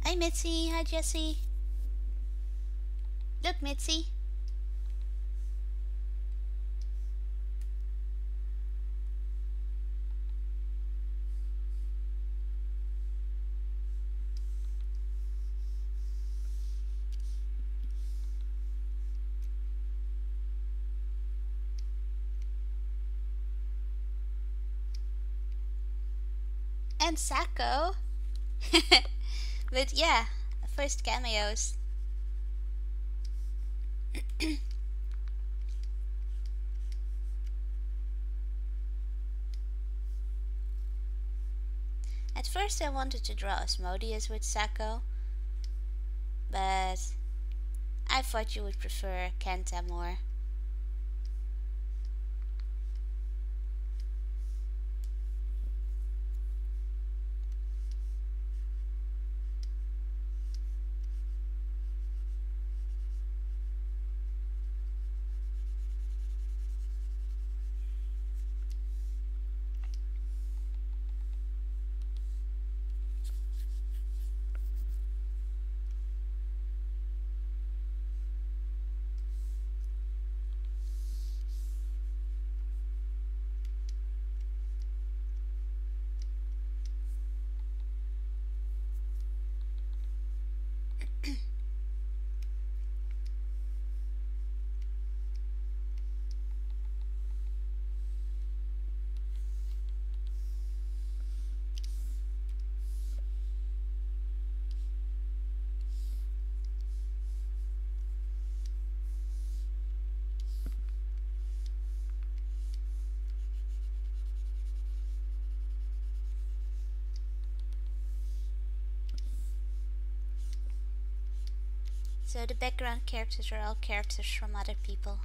Hey Mitzi, hi Jessie. Look Mitzi. And Sako. But yeah, first cameos. At first I wanted to draw Asmodeus with Sako, but I thought you would prefer Kenta more. So the background characters are all characters from other people.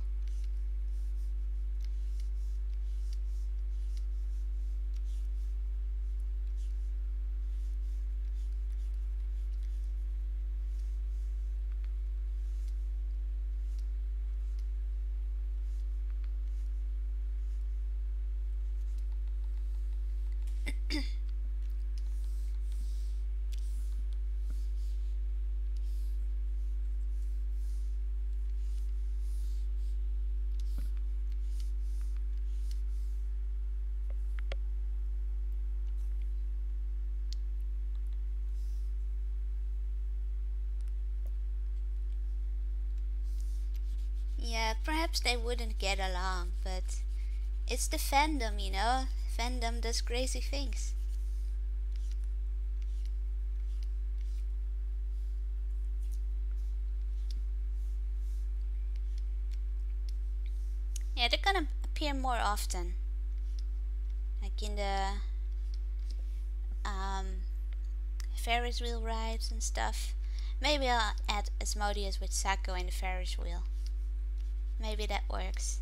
Yeah, perhaps they wouldn't get along, but it's the fandom, you know? Fandom does crazy things. Yeah, they're gonna appear more often. Like in the Ferris wheel rides and stuff. Maybe I'll add Asmodeus with Sako in the Ferris wheel. Maybe that works.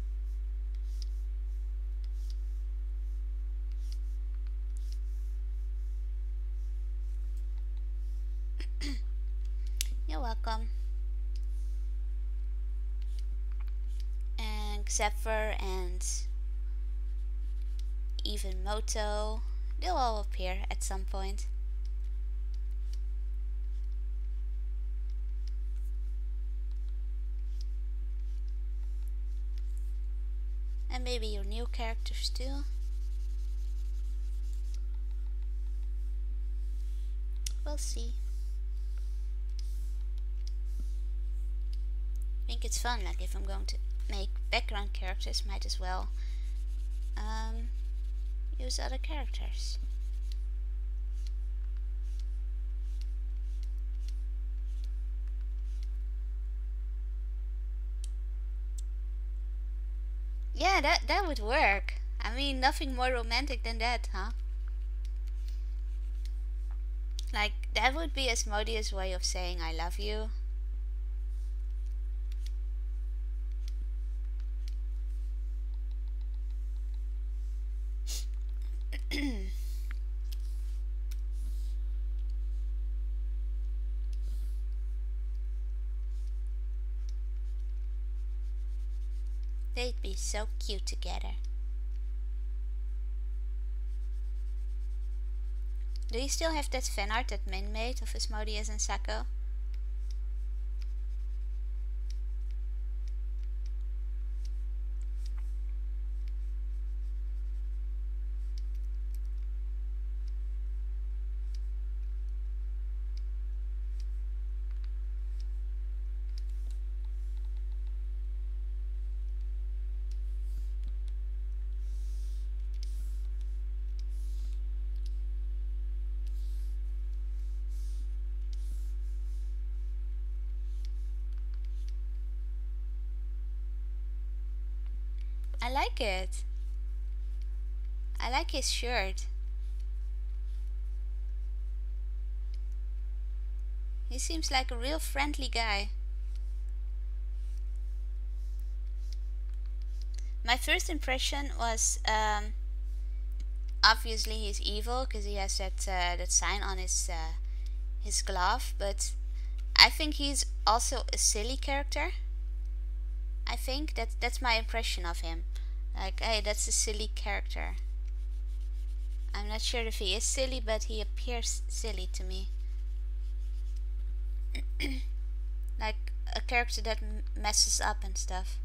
You're welcome. And Zephyr and even Moto, they'll all appear at some point. And maybe your new characters too. We'll see. I think it's fun, like if I'm going to make background characters, might as well use other characters. Yeah, that would work. I mean, nothing more romantic than that, huh? Like, that would be Asmodeus' way of saying I love you. They'd be so cute together. Do you still have that fan art that Min made of Asmodeus and Sako? I like it. I like his shirt. He seems like a real friendly guy. My first impression was obviously he's evil because he has that sign on his glove, but I think he's also a silly character. I think that's my impression of him. Like, hey, that's a silly character. I'm not sure if he is silly, but he appears silly to me. Like a character that messes up and stuff.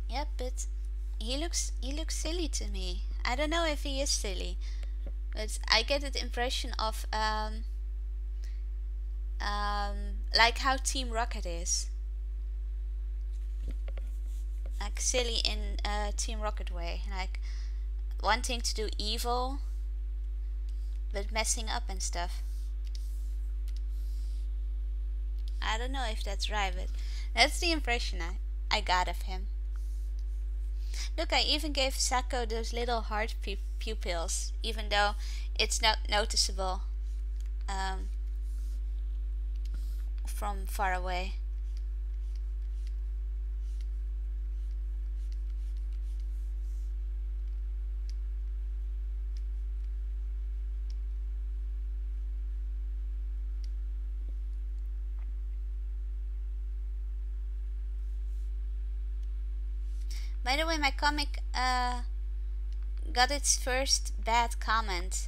Yep, but he looks silly to me. I don't know if he is silly, but I get the impression of like how Team Rocket is, like silly in a Team Rocket way, like wanting to do evil but messing up and stuff. I don't know if that's right, but that's the impression I got of him. Look, I even gave Sako those little heart pupils, even though it's not noticeable from far away. By the way, my comic got its first bad comment.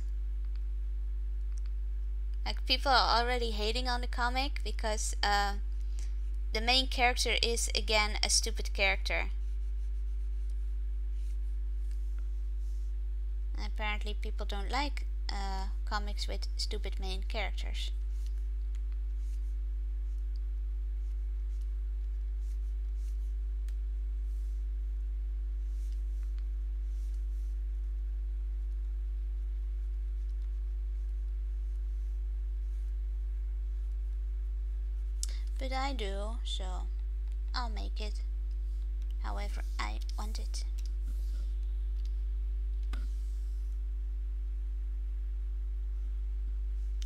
Like, people are already hating on the comic because the main character is again a stupid character. And apparently people don't like comics with stupid main characters. But I do, so I'll make it however I want it.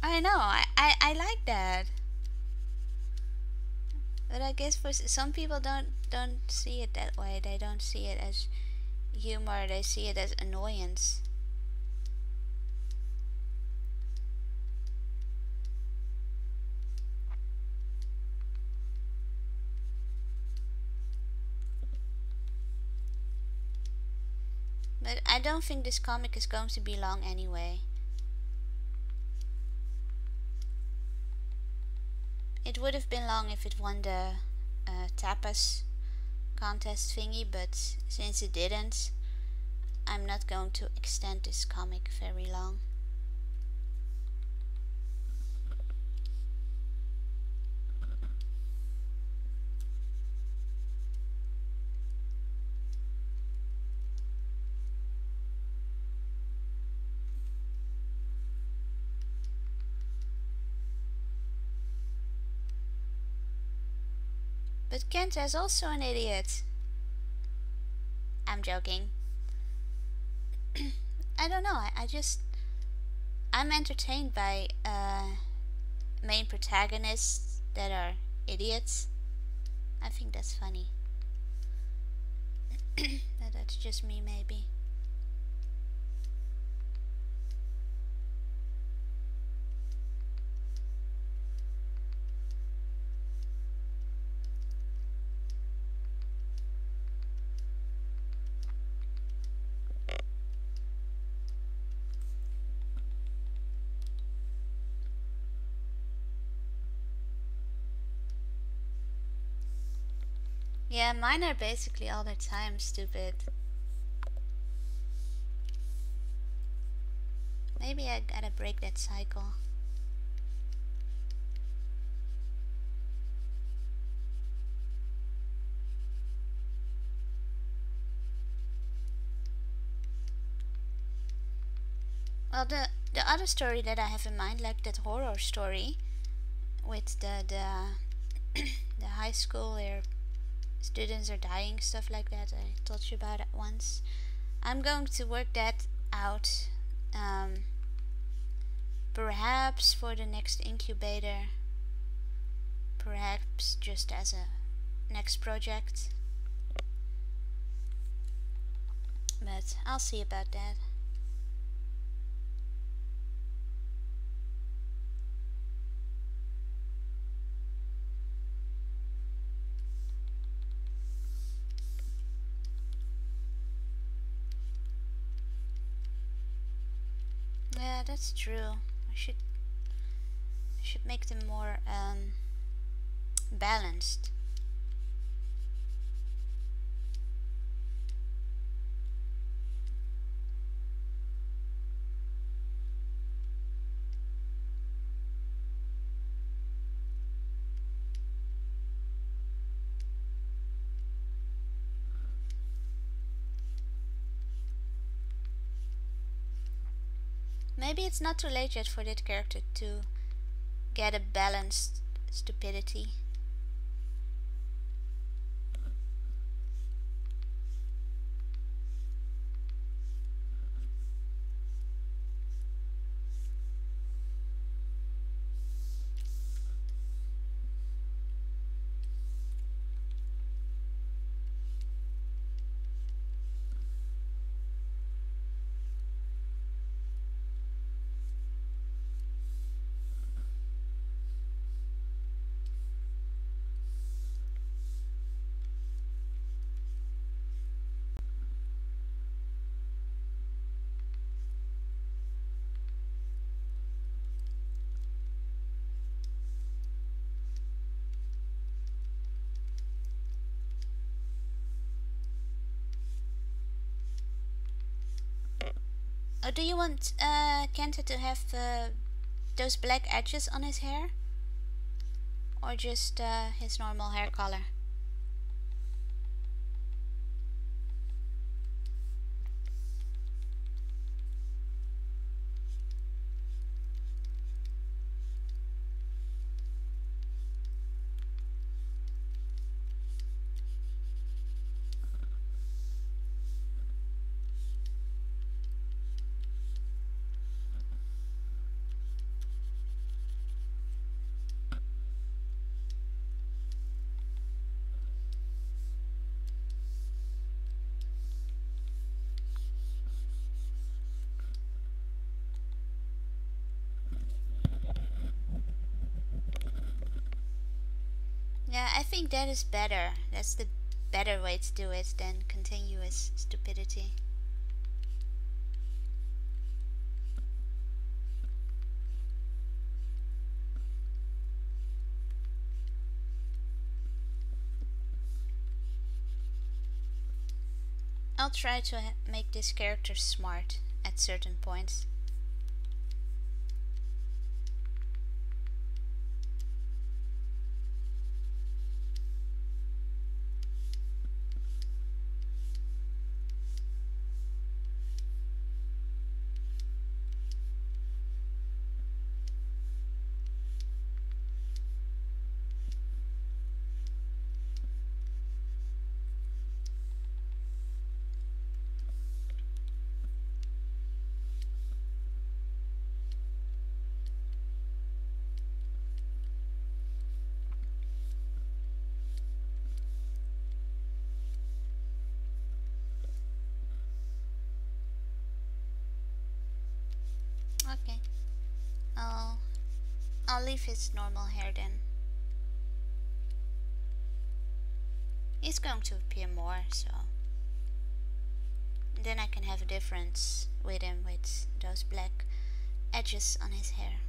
I know, I like that. But I guess for some people don't see it that way. They don't see it as humor, they see it as annoyance. But I don't think this comic is going to be long anyway. It would have been long if it won the tapas contest thingy, but since it didn't, I'm not going to extend this comic very long. But Kenta is also an idiot. I'm joking. I don't know, I'm entertained by main protagonists that are idiots. I think that's funny. That's just me, maybe. Yeah, mine are basically all the time stupid. Maybe I gotta break that cycle. Well, the other story that I have in mind, like that horror story with the high school where students are dying, stuff like that. I told you about it once. I'm going to work that out. Perhaps for the next incubator. Perhaps just as a next project. But I'll see about that. Yeah, that's true. I should make them more balanced. Maybe it's not too late yet for that character to get a balanced stupidity. Or do you want Kenta to have those black edges on his hair? Or just his normal hair color? Yeah, I think that is better. That's the better way to do it than continuous stupidity. I'll try to make this character smart at certain points. Okay, I'll leave his normal hair then. He's going to appear more, so then I can have a difference with him with those black edges on his hair.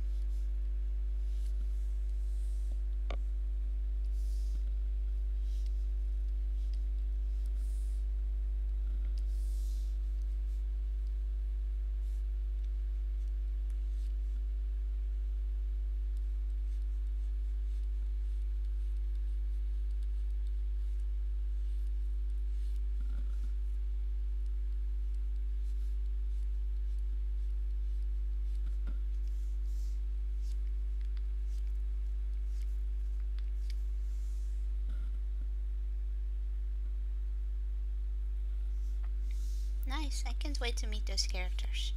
Nice, I can't wait to meet those characters.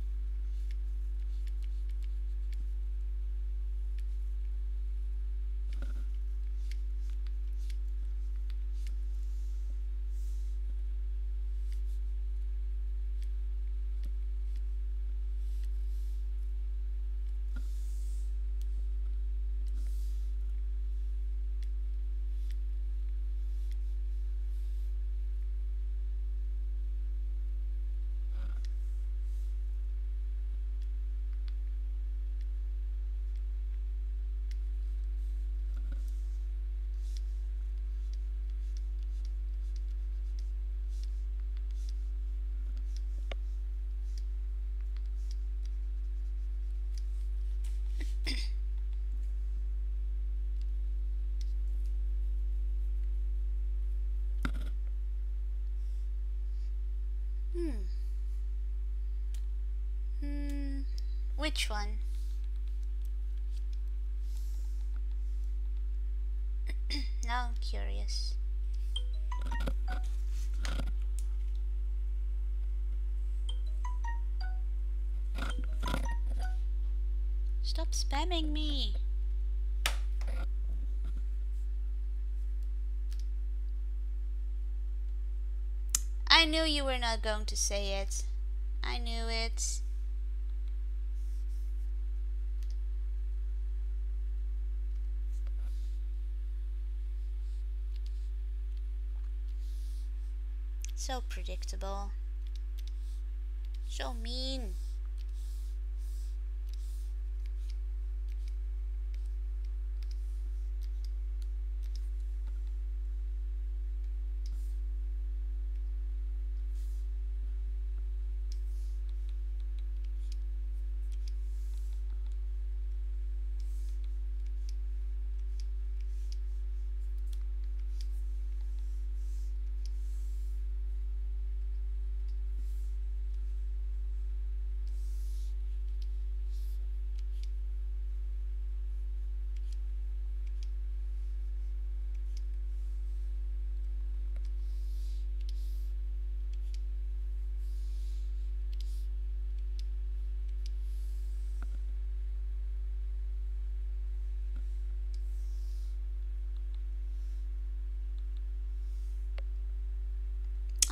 Which one? Now I'm curious. Stop spamming me. I knew you were not going to say it. I knew it. So predictable. So mean.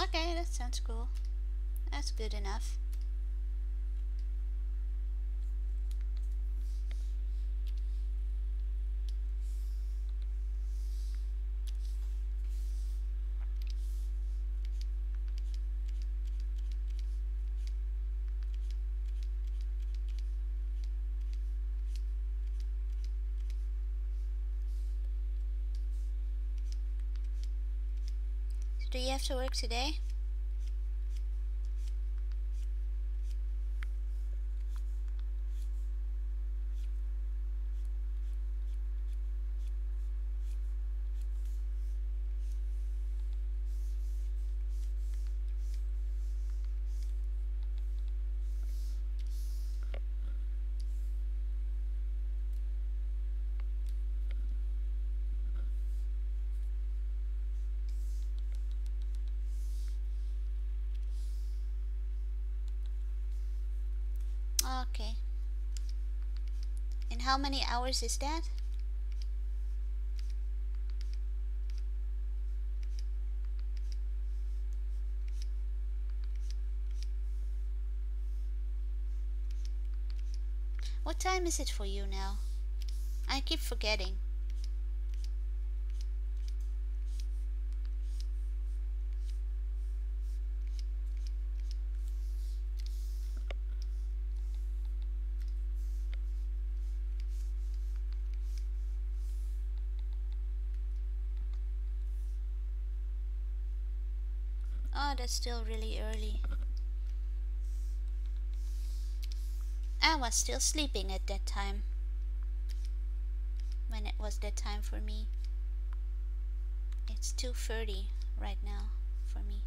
Okay, that sounds cool. That's good enough. Do you have to work today? Okay. And how many hours is that? What time is it for you now? I keep forgetting. Oh, that's still really early. I was still sleeping at that time. When it was that time for me. It's 2:30 right now for me.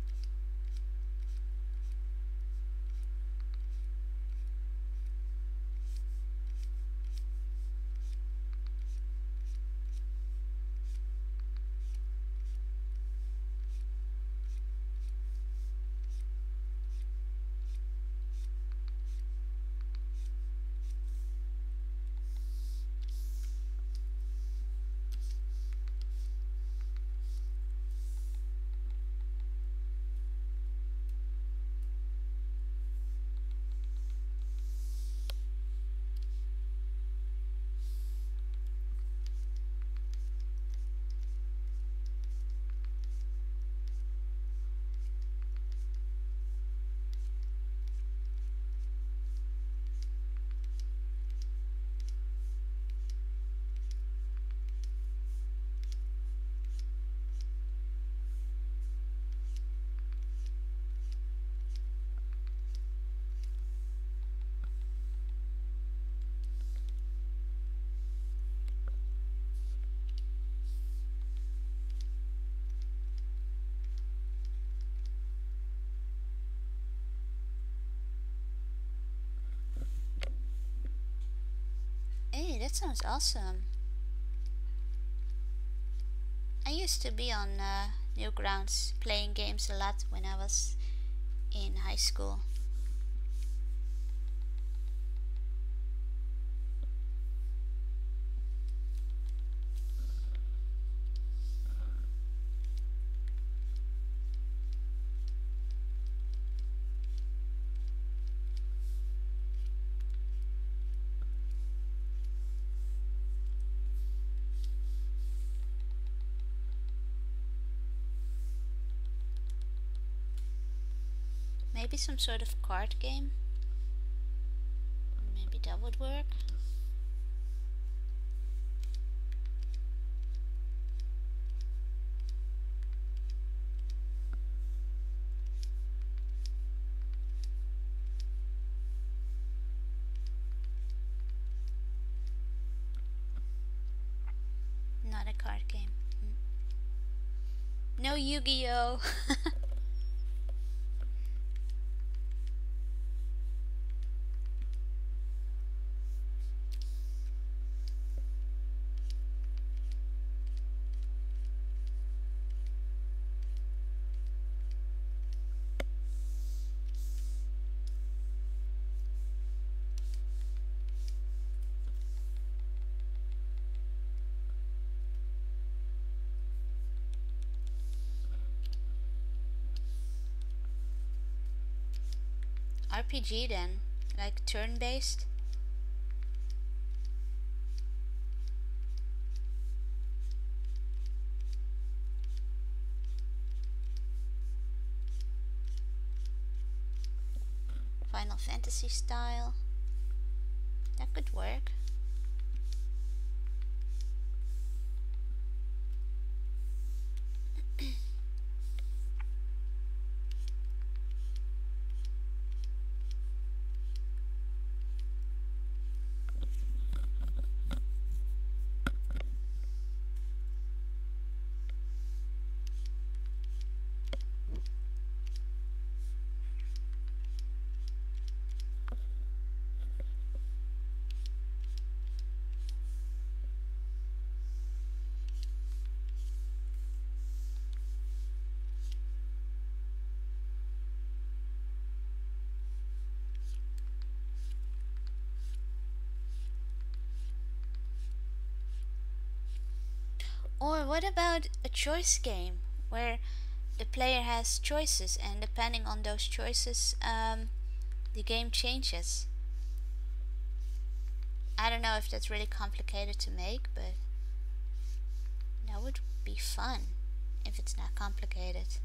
Hey, that sounds awesome. I used to be on Newgrounds playing games a lot when I was in high school. Maybe some sort of card game? Maybe that would work. Not a card game. No Yu-Gi-Oh! RPG then, like turn-based. Final Fantasy style. That could work. Or what about a choice game where the player has choices, and depending on those choices, the game changes? I don't know if that's really complicated to make, but that would be fun if it's not complicated.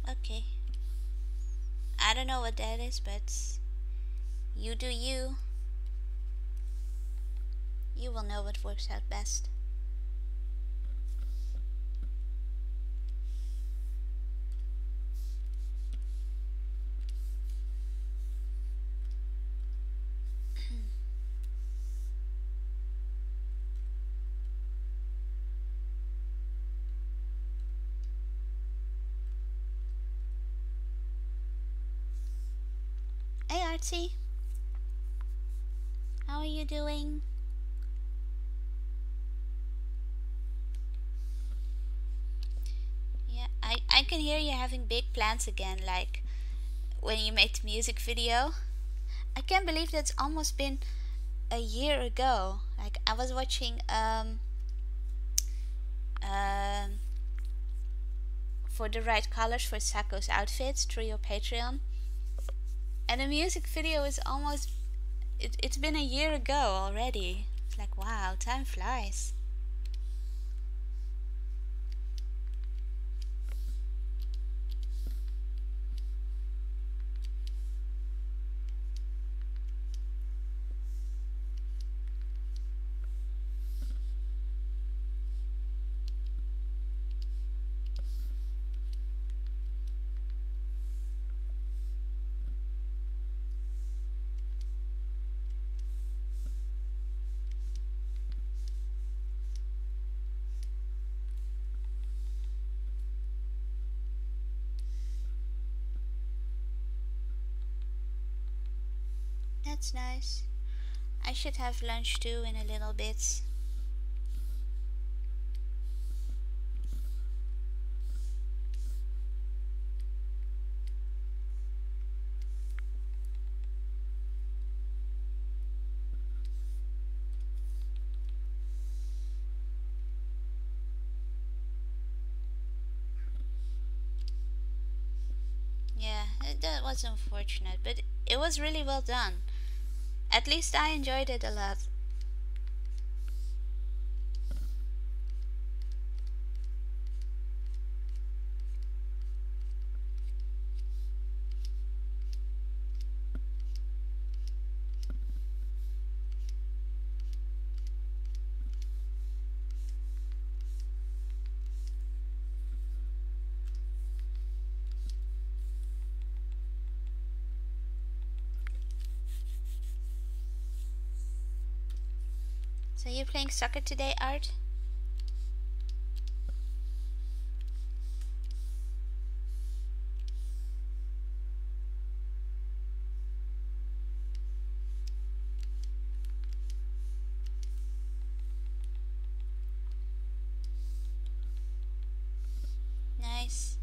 Okay. I don't know what that is, but you do you. You will know what works out best. Hey Artsy, how are you doing? Yeah, I can hear you having big plans again, like when you made the music video. I can't believe that's almost been a year ago. Like I was watching um for the right colors for Sako's outfits through your Patreon, and the music video is almost it's been a year ago already. It's like wow, time flies. That's nice. I should have lunch too in a little bit. Yeah, that was unfortunate, but it was really well done. At least I enjoyed it a lot. So you're playing soccer today, Art? Nice.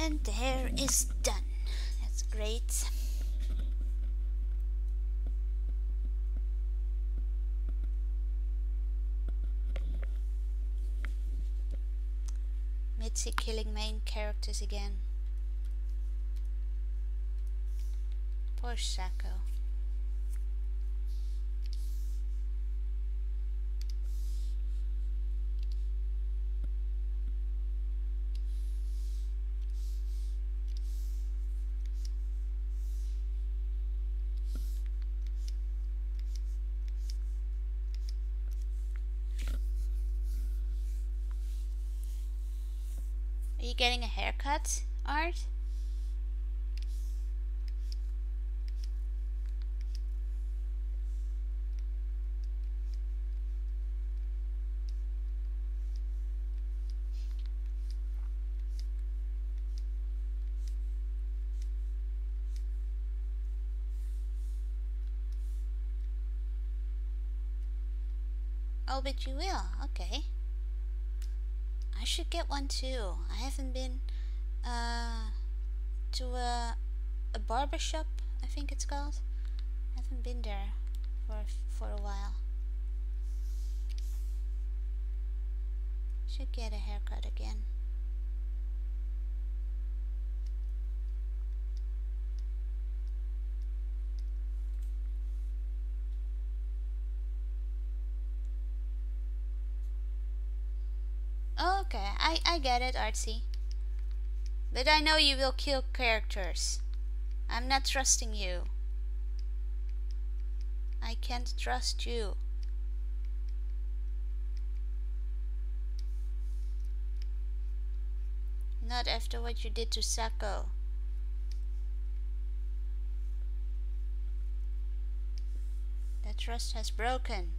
And the hair is done. That's great. Mitzi killing main characters again. Poor Sacco. Are you getting a haircut, Art? Oh, but you will. Okay. I should get one too. I haven't been to a barber shop, I think it's called. I haven't been there for a while. Should get a haircut again. Oh, okay, I get it, Artsy. But I know you will kill characters. I'm not trusting you. I can't trust you. Not after what you did to Sacco. That trust has broken.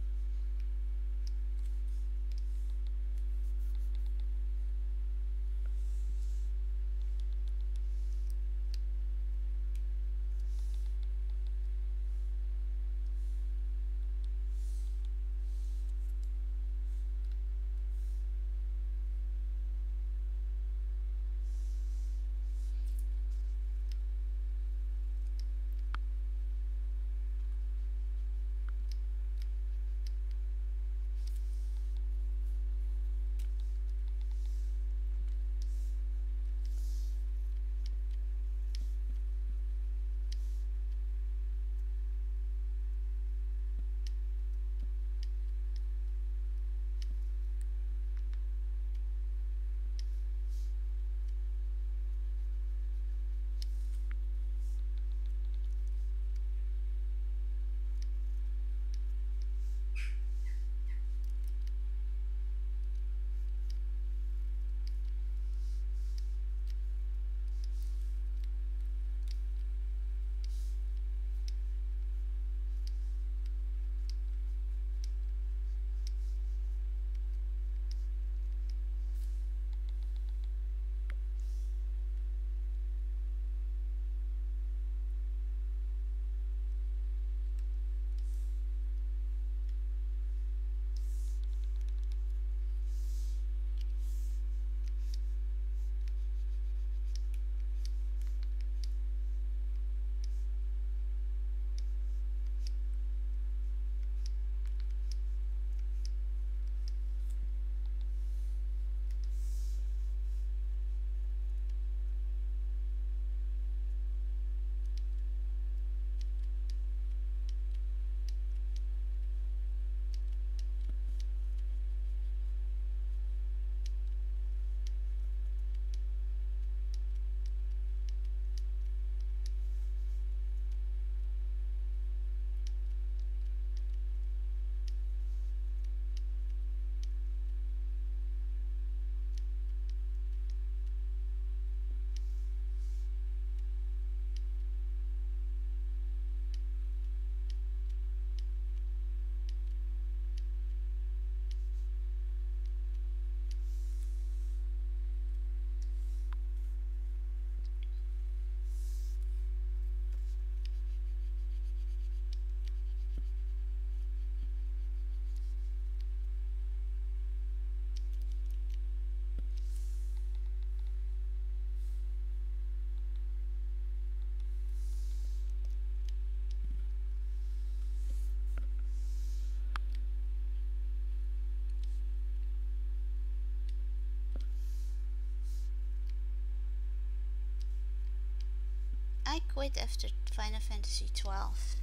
I quit after Final Fantasy 12.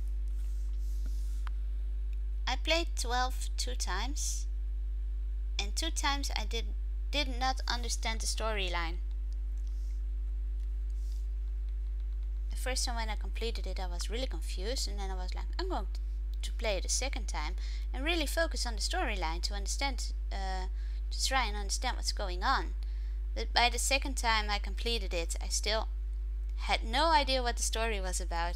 I played 12 two times, and two times I did not understand the storyline. The first time when I completed it, I was really confused, and then I was like, I'm going to play it a second time and really focus on the storyline to understand, to try and understand what's going on. But by the second time I completed it, I still had no idea what the story was about.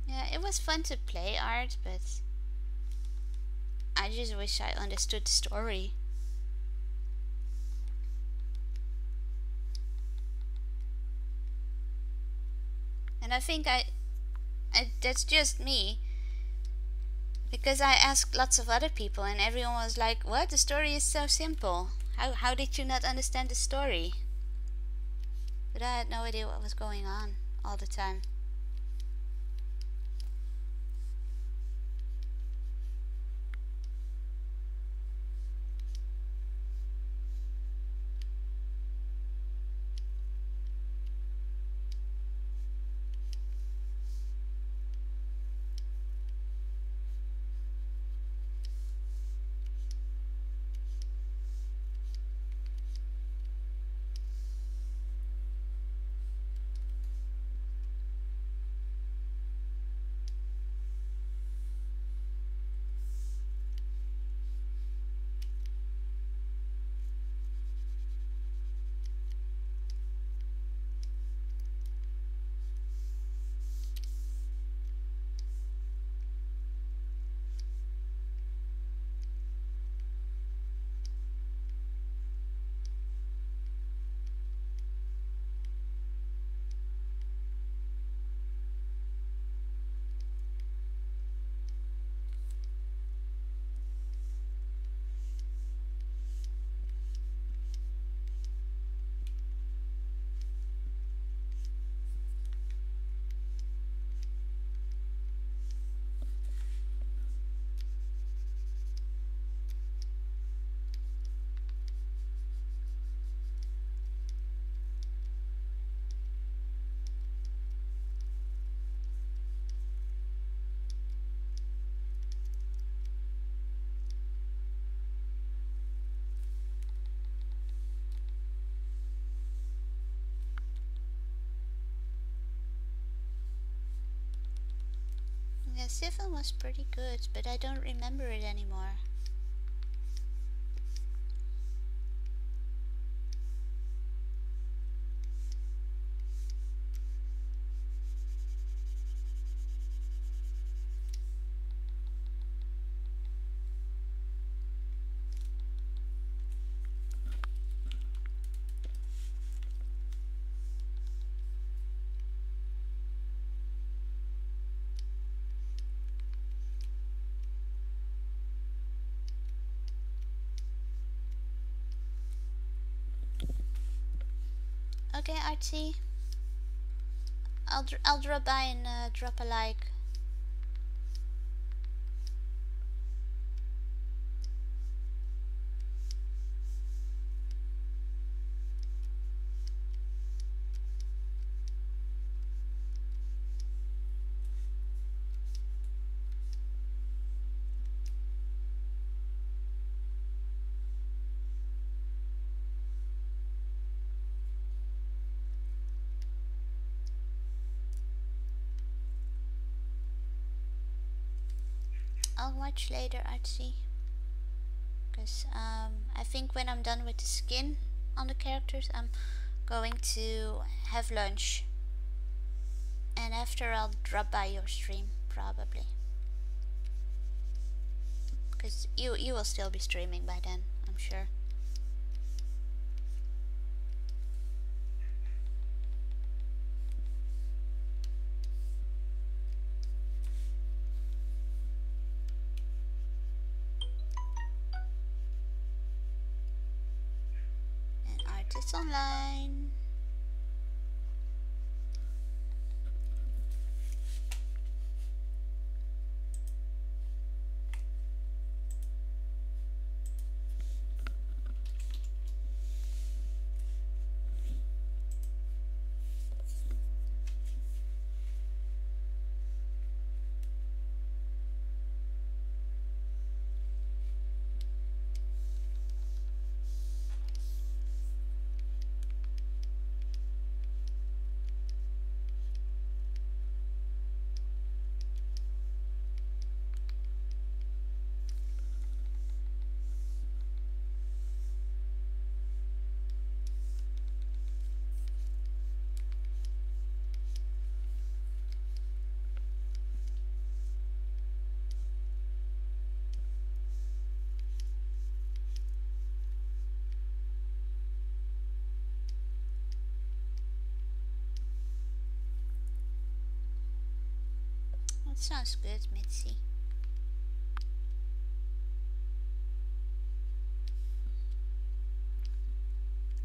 Yeah, it was fun to play art, but I just wish I understood the story. And I think that's just me, because I asked lots of other people and everyone was like, what? The story is so simple. How did you not understand the story? But I had no idea what was going on all the time. Yeah, Siphon was pretty good, but I don't remember it anymore. Okay, Artsy. I'll drop by and drop a like. I'll watch later, Artsy. Because I think when I'm done with the skin on the characters, I'm going to have lunch. And after, I'll drop by your stream, probably. Because you will still be streaming by then, I'm sure. It's online. That sounds good, Mitzi.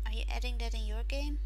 Are you adding that in your game?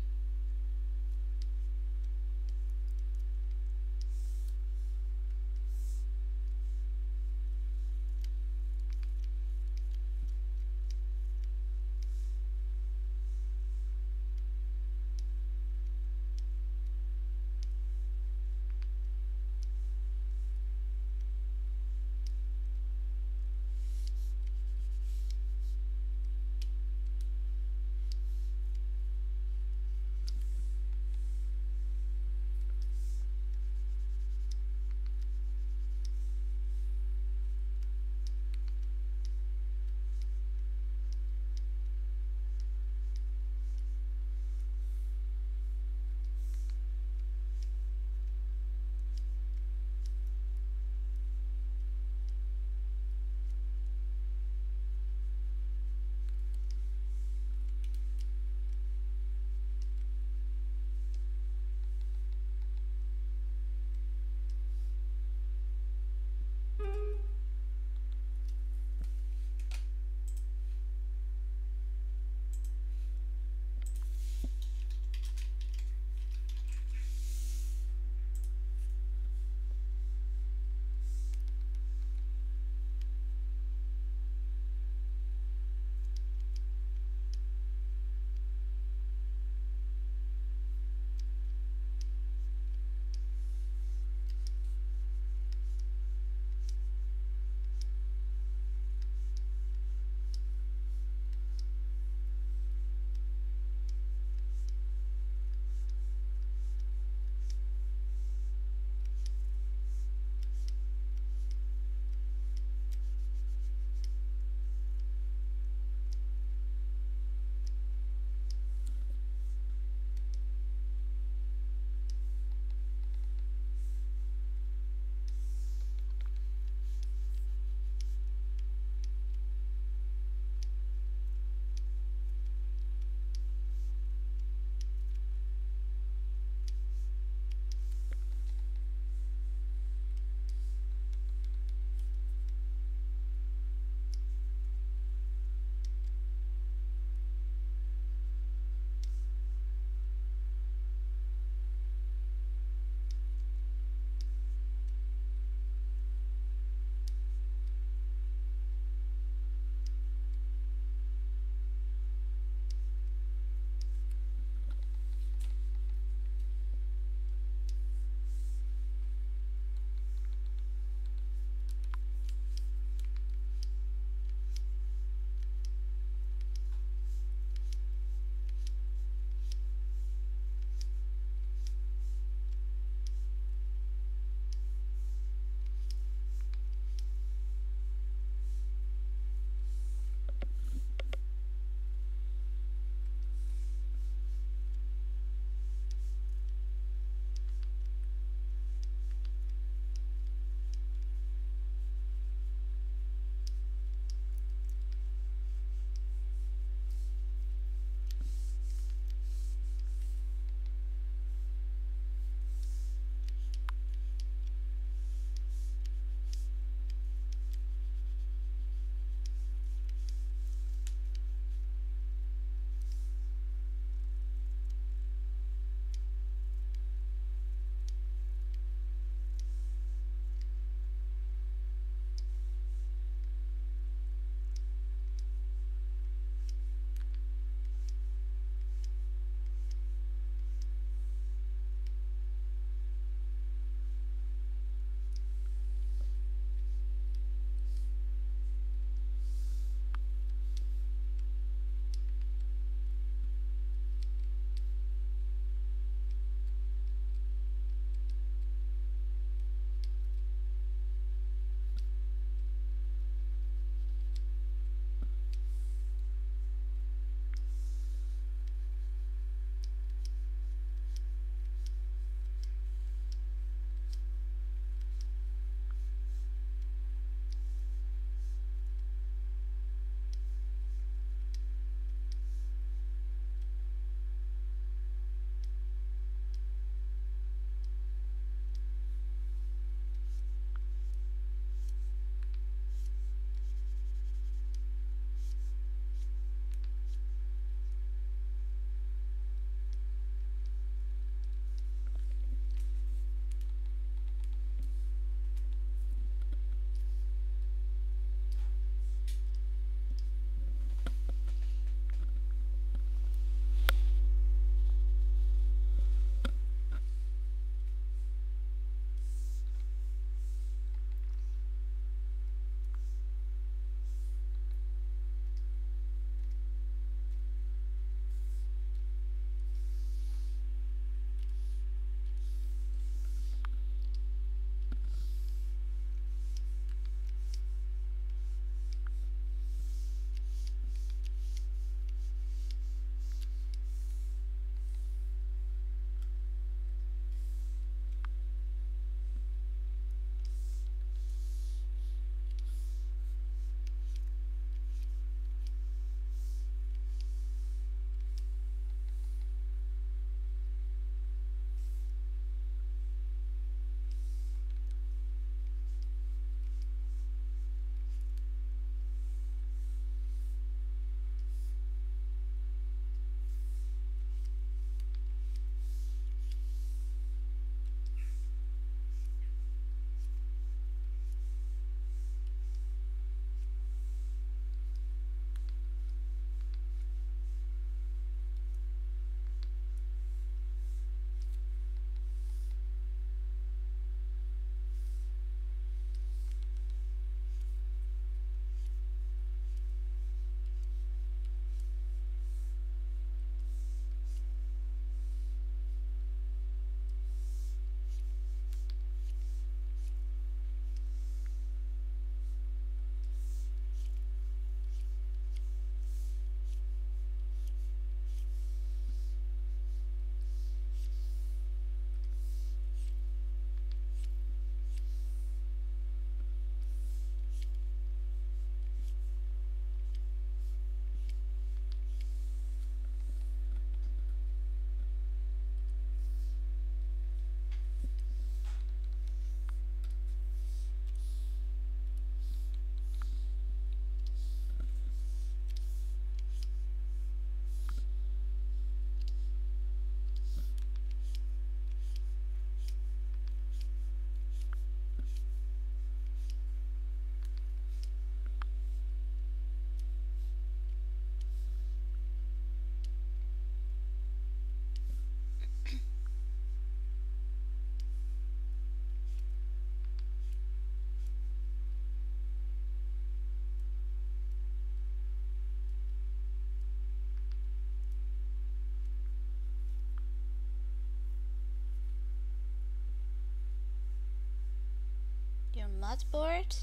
Your motherboard?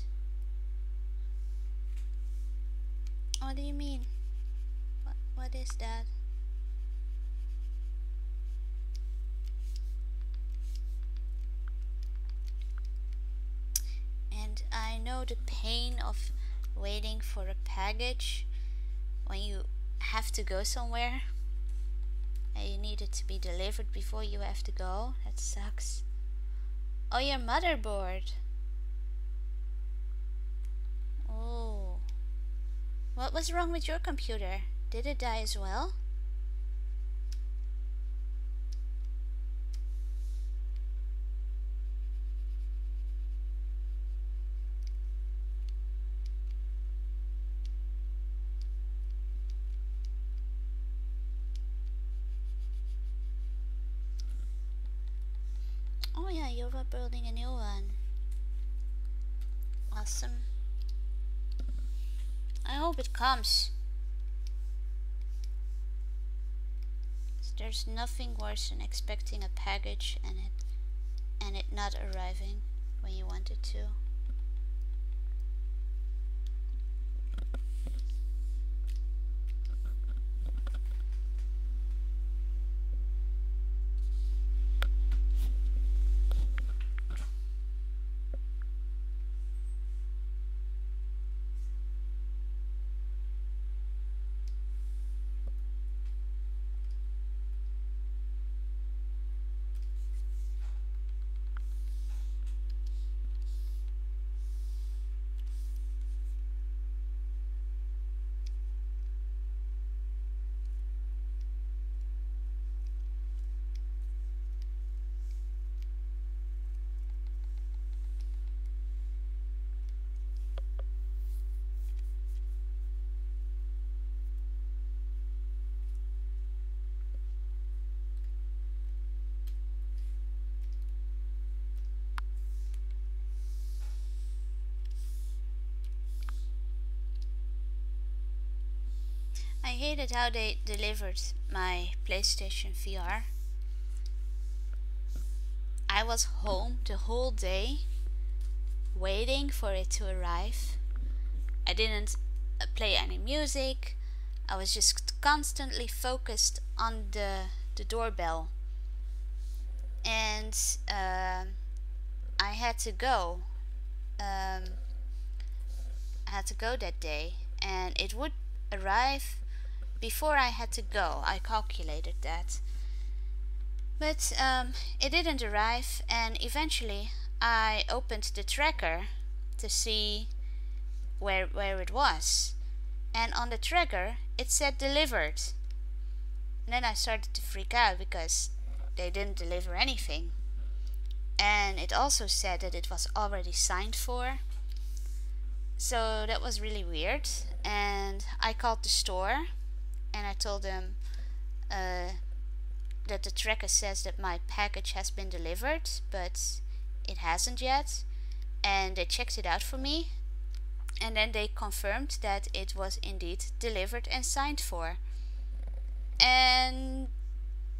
What do you mean? What is that? And I know the pain of waiting for a package when you have to go somewhere and you need it to be delivered before you have to go. That sucks. Oh, your motherboard. Oh. What was wrong with your computer? Did it die as well? Oh yeah, you were building a new one. Awesome. I hope it comes. There's nothing worse than expecting a package and it not arriving when you want it to. I hated how they delivered my PlayStation VR. I was home the whole day waiting for it to arrive. I didn't play any music. I was just constantly focused on the doorbell. And I had to go. I had to go that day, and it would arrive before I had to go. I calculated that. But it didn't arrive, and eventually I opened the tracker to see where it was. And on the tracker it said delivered. And then I started to freak out because they didn't deliver anything. And it also said that it was already signed for. So that was really weird. And I called the store and I told them that the tracker says that my package has been delivered, but it hasn't yet. And they checked it out for me, and then they confirmed that it was indeed delivered and signed for. And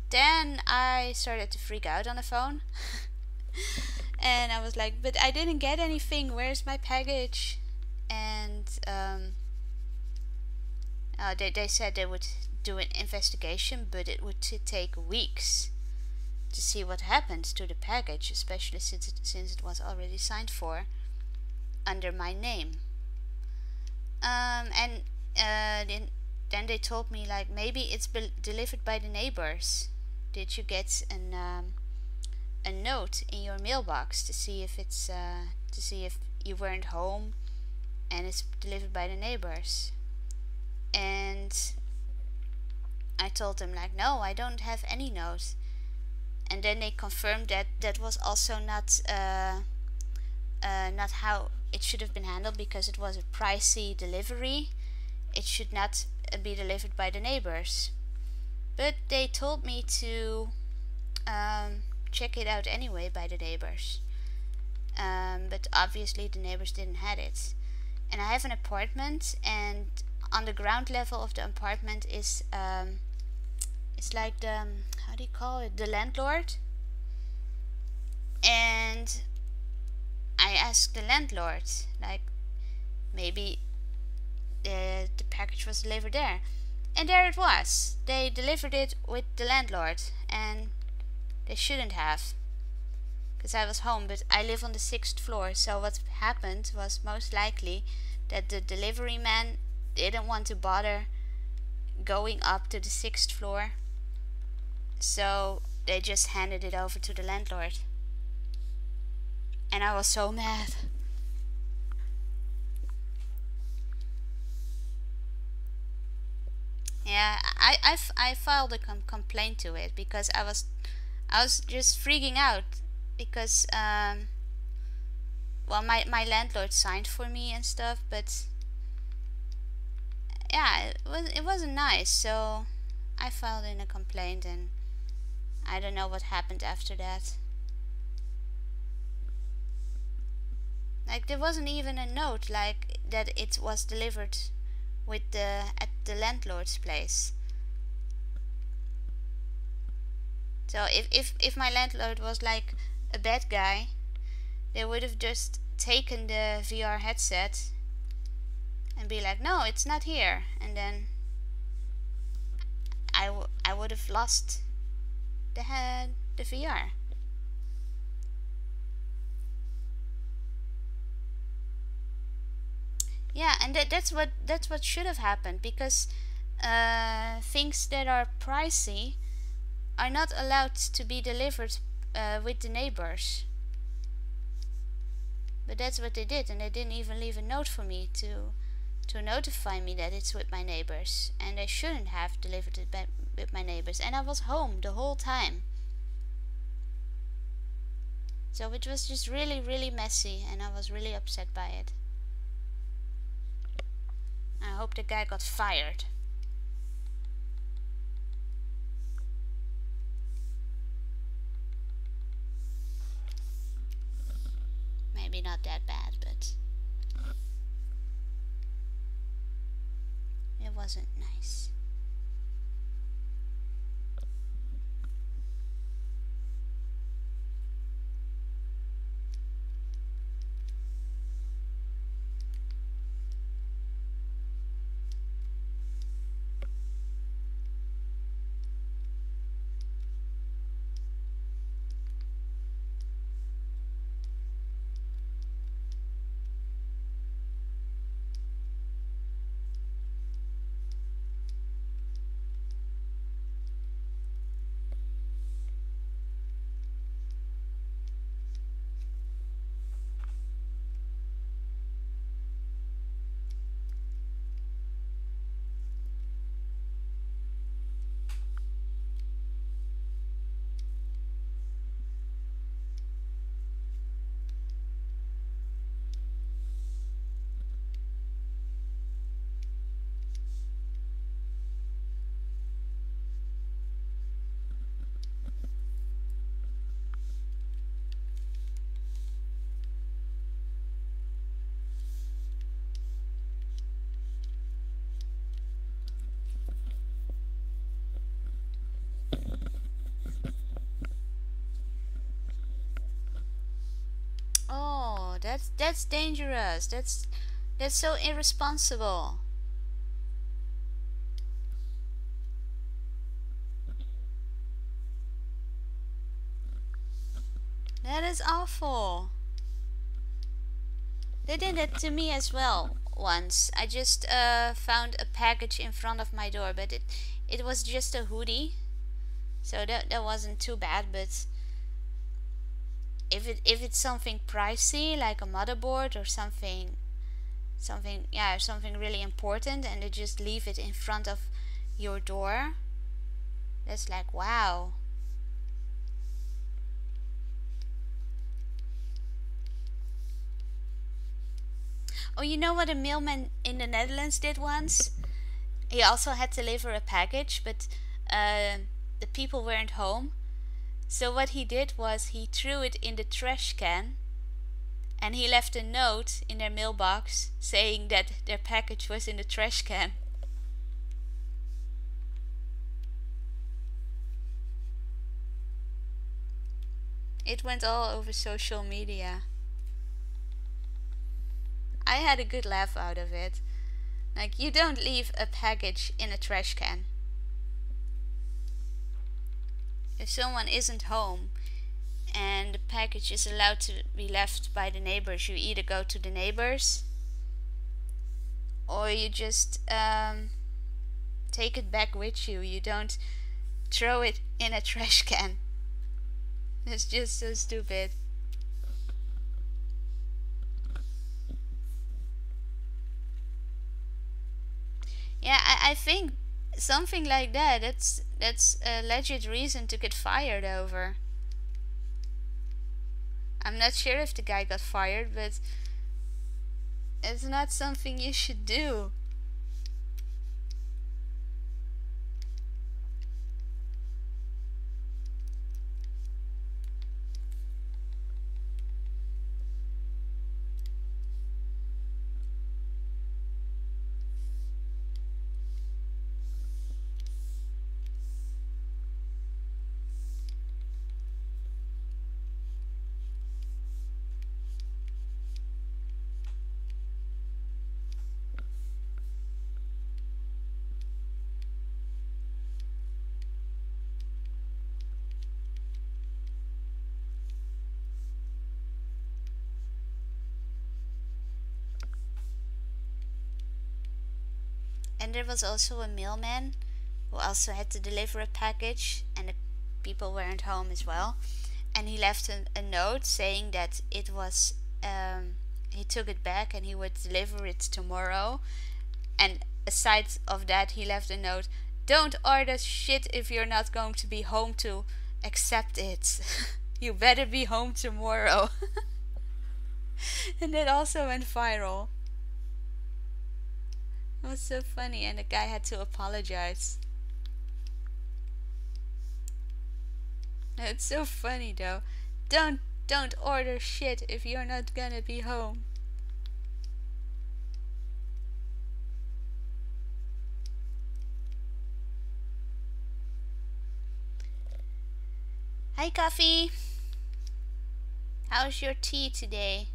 then I started to freak out on the phone. And I was like, but I didn't get anything, where's my package? And they said they would do an investigation, but it would take weeks to see what happened to the package, especially since it was already signed for under my name. And then they told me, like, maybe it's delivered by the neighbors. Did you get a note in your mailbox to see if it's to see if you weren't home and it's delivered by the neighbors? And I told them, like, no, I don't have any note. And then they confirmed that that was also not how it should have been handled, because it was a pricey delivery. It should not be delivered by the neighbors. But they told me to check it out anyway by the neighbors. But obviously the neighbors didn't have it. And I have an apartment, and on the ground level of the apartment is it's like the, how do you call it, the landlord. And I asked the landlord, like, maybe the package was delivered there. And there it was. They delivered it with the landlord, and they shouldn't have, because I was home, but I live on the 6th floor, so what happened was most likely that the delivery man didn't want to bother going up to the 6th floor, so they just handed it over to the landlord. And I was so mad. Yeah, I filed a complaint to it because I was just freaking out because well, my landlord signed for me and stuff, but yeah, it wasn't nice, so I filed in a complaint, and I don't know what happened after that. Like, there wasn't even a note like that it was delivered with at the landlord's place. So if my landlord was like a bad guy, they would have just taken the VR headset and be like, no, it's not here, and then I would have lost the VR. Yeah, and that's what should have happened, because things that are pricey are not allowed to be delivered with the neighbors. But that's what they did, and they didn't even leave a note for me to notify me that it's with my neighbors, and they shouldn't have delivered it with my neighbors, and I was home the whole time. So it was just really, really messy, and I was really upset by it. I hope the guy got fired. Maybe not that bad, but it wasn't nice. Oh, that's dangerous. That's so irresponsible. That is awful. They did that to me as well once. I just found a package in front of my door, but it was just a hoodie, so that wasn't too bad. But if it's something pricey like a motherboard or something really important, and they just leave it in front of your door, that's like, wow. Oh, you know what a mailman in the Netherlands did once? He also had to deliver a package, but the people weren't home. So what he did was he threw it in the trash can, and he left a note in their mailbox saying that their package was in the trash can. It went all over social media. I had a good laugh out of it. Like, you don't leave a package in a trash can. If someone isn't home and the package is allowed to be left by the neighbors, you either go to the neighbors or you just take it back with you. You don't throw it in a trash can. It's just so stupid. Yeah, I think something like that. That's a legit reason to get fired over. I'm not sure if the guy got fired, but it's not something you should do. And there was also a mailman who also had to deliver a package, and the people weren't home as well. And he left a note saying that it was he took it back and he would deliver it tomorrow. And aside of that, he left a note: "Don't order shit if you're not going to be home to accept it. You better be home tomorrow." And that also went viral. It was so funny, and the guy had to apologize. It's so funny though. Don't order shit if you're not gonna be home. Hi Coffee. How's your tea today?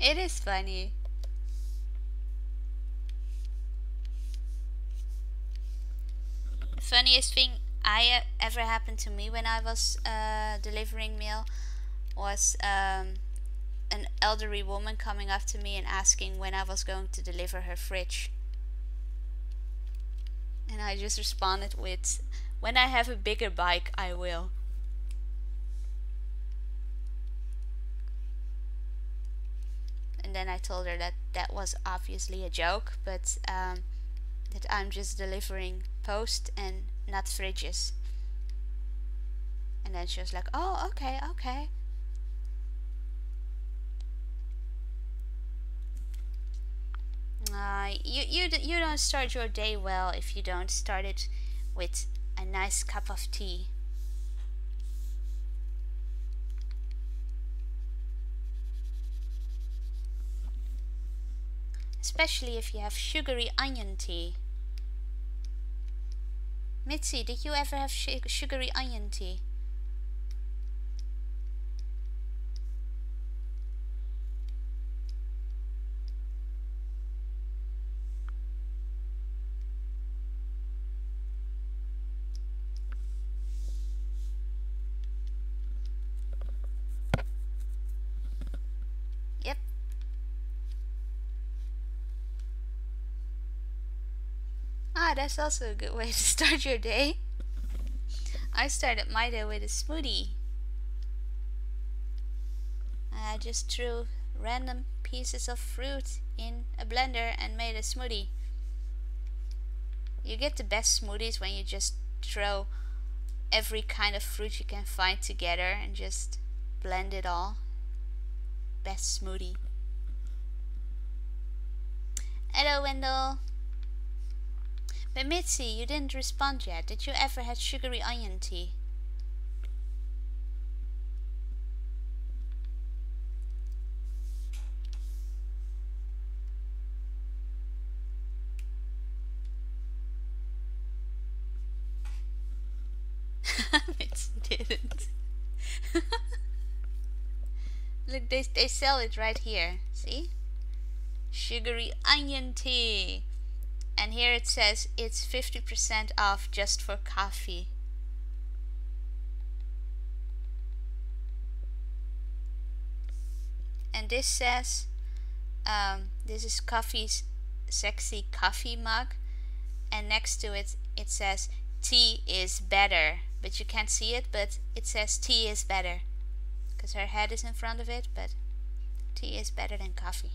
It is funny. Funniest thing ever happened to me when I was delivering mail was an elderly woman coming up to me and asking when I was going to deliver her fridge. And I just responded with, "When I have a bigger bike, I will." And then I told her that that was obviously a joke, but that I'm just delivering post and not fridges. And then she was like, "Oh, okay, okay." You don't start your day well if you don't start it with a nice cup of tea. Especially if you have sugary onion tea. Mitzi, did you ever have sugary onion tea? Yep. Ah, that's also a good way to start your day. I started my day with a smoothie. I just threw random pieces of fruit in a blender and made a smoothie. You get the best smoothies when you just throw every kind of fruit you can find together and just blend it all. Best smoothie. Hello, Wendell. But Mitzi, you didn't respond yet. Did you ever have sugary onion tea? It didn't. Look, they sell it right here. See? Sugary onion tea. And here it says it's 50% off just for coffee. And this says, this is coffee's sexy coffee mug. And next to it, it says tea is better. But you can't see it, but it says tea is better. Because her head is in front of it, but tea is better than coffee.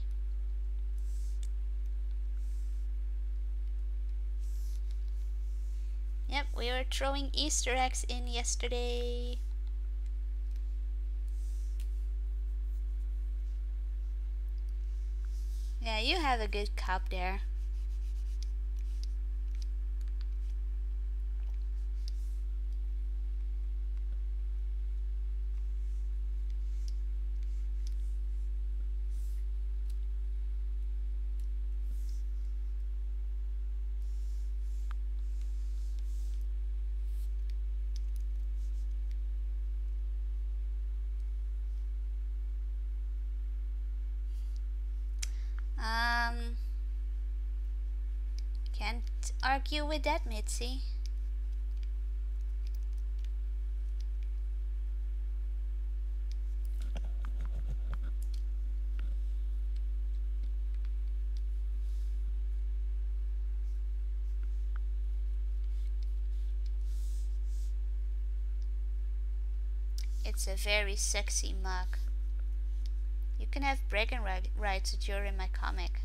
Yep, we were throwing Easter eggs in yesterday. Yeah, you have a good cup there. Can't argue with that, Mitzi. It's a very sexy mug. You can have bragging rights that you're in my comic.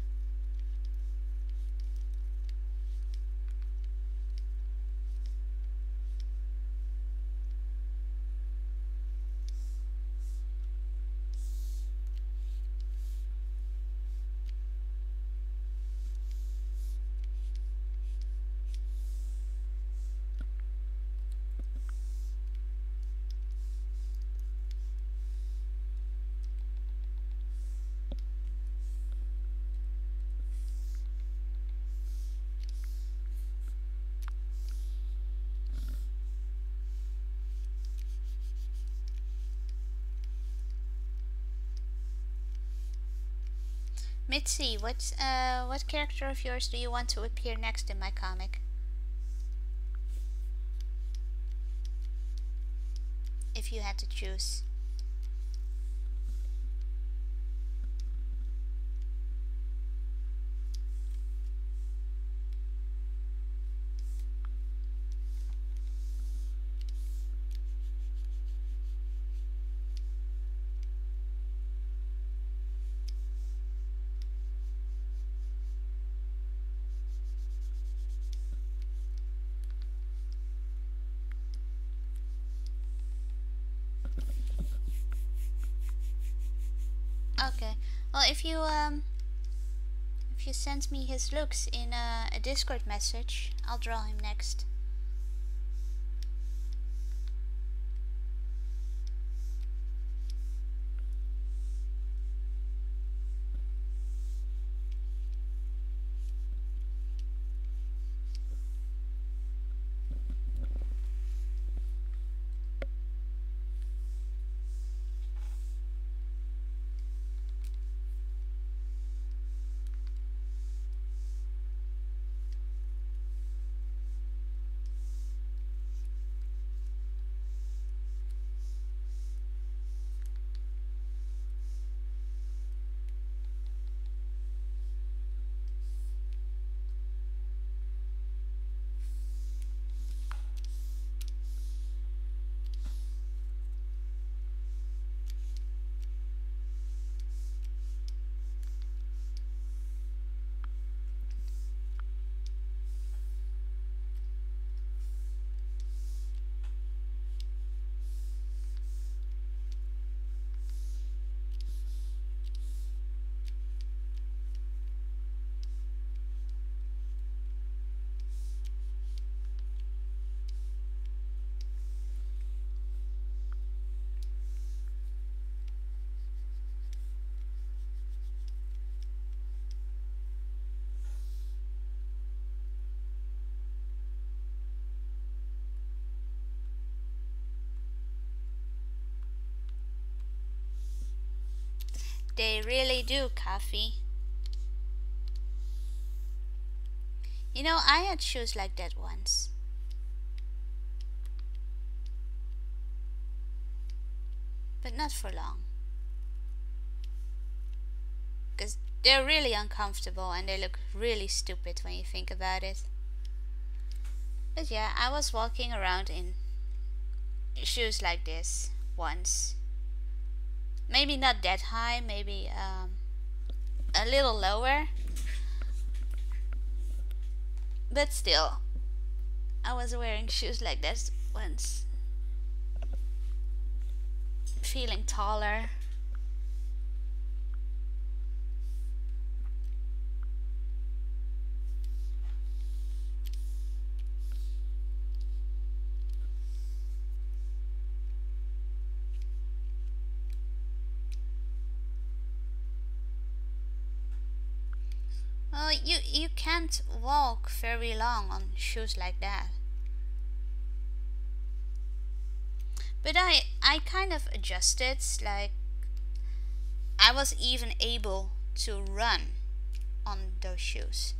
Mitzi, what character of yours do you want to appear next in my comic? If you had to choose. Okay. Well, if you send me his looks in a Discord message, I'll draw him next. They really do, Coffee. You know, I had shoes like that once. But not for long. Because they're really uncomfortable and they look really stupid when you think about it. But yeah, I was walking around in shoes like this once. Maybe not that high, maybe a little lower. But still, I was wearing shoes like this once. Feeling taller. Well, you can't walk very long on shoes like that. But I kind of adjusted, like I was even able to run on those shoes.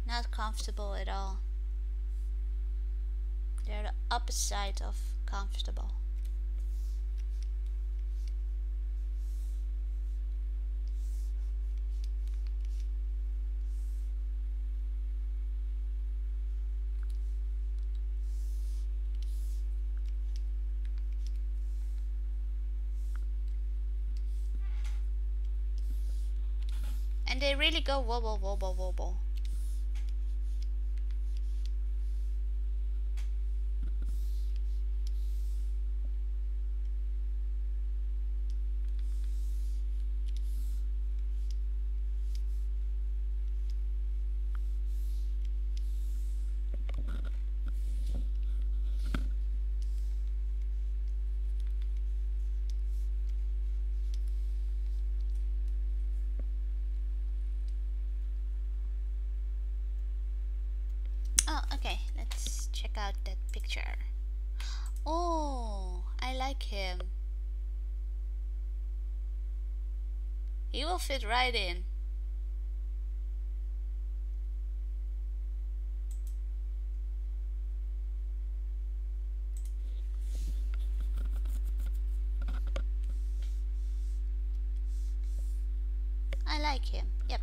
Not comfortable at all. They're the opposite of comfortable. And they really go wobble, wobble, wobble. Oh, okay, let's check out that picture. Oh, I like him. He will fit right in. I like him. Yep.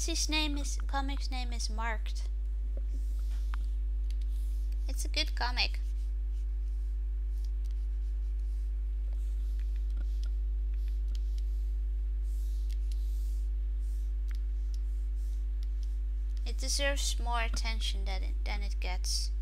Mitzi's comic's name is Marked. It's a good comic. It deserves more attention than it gets.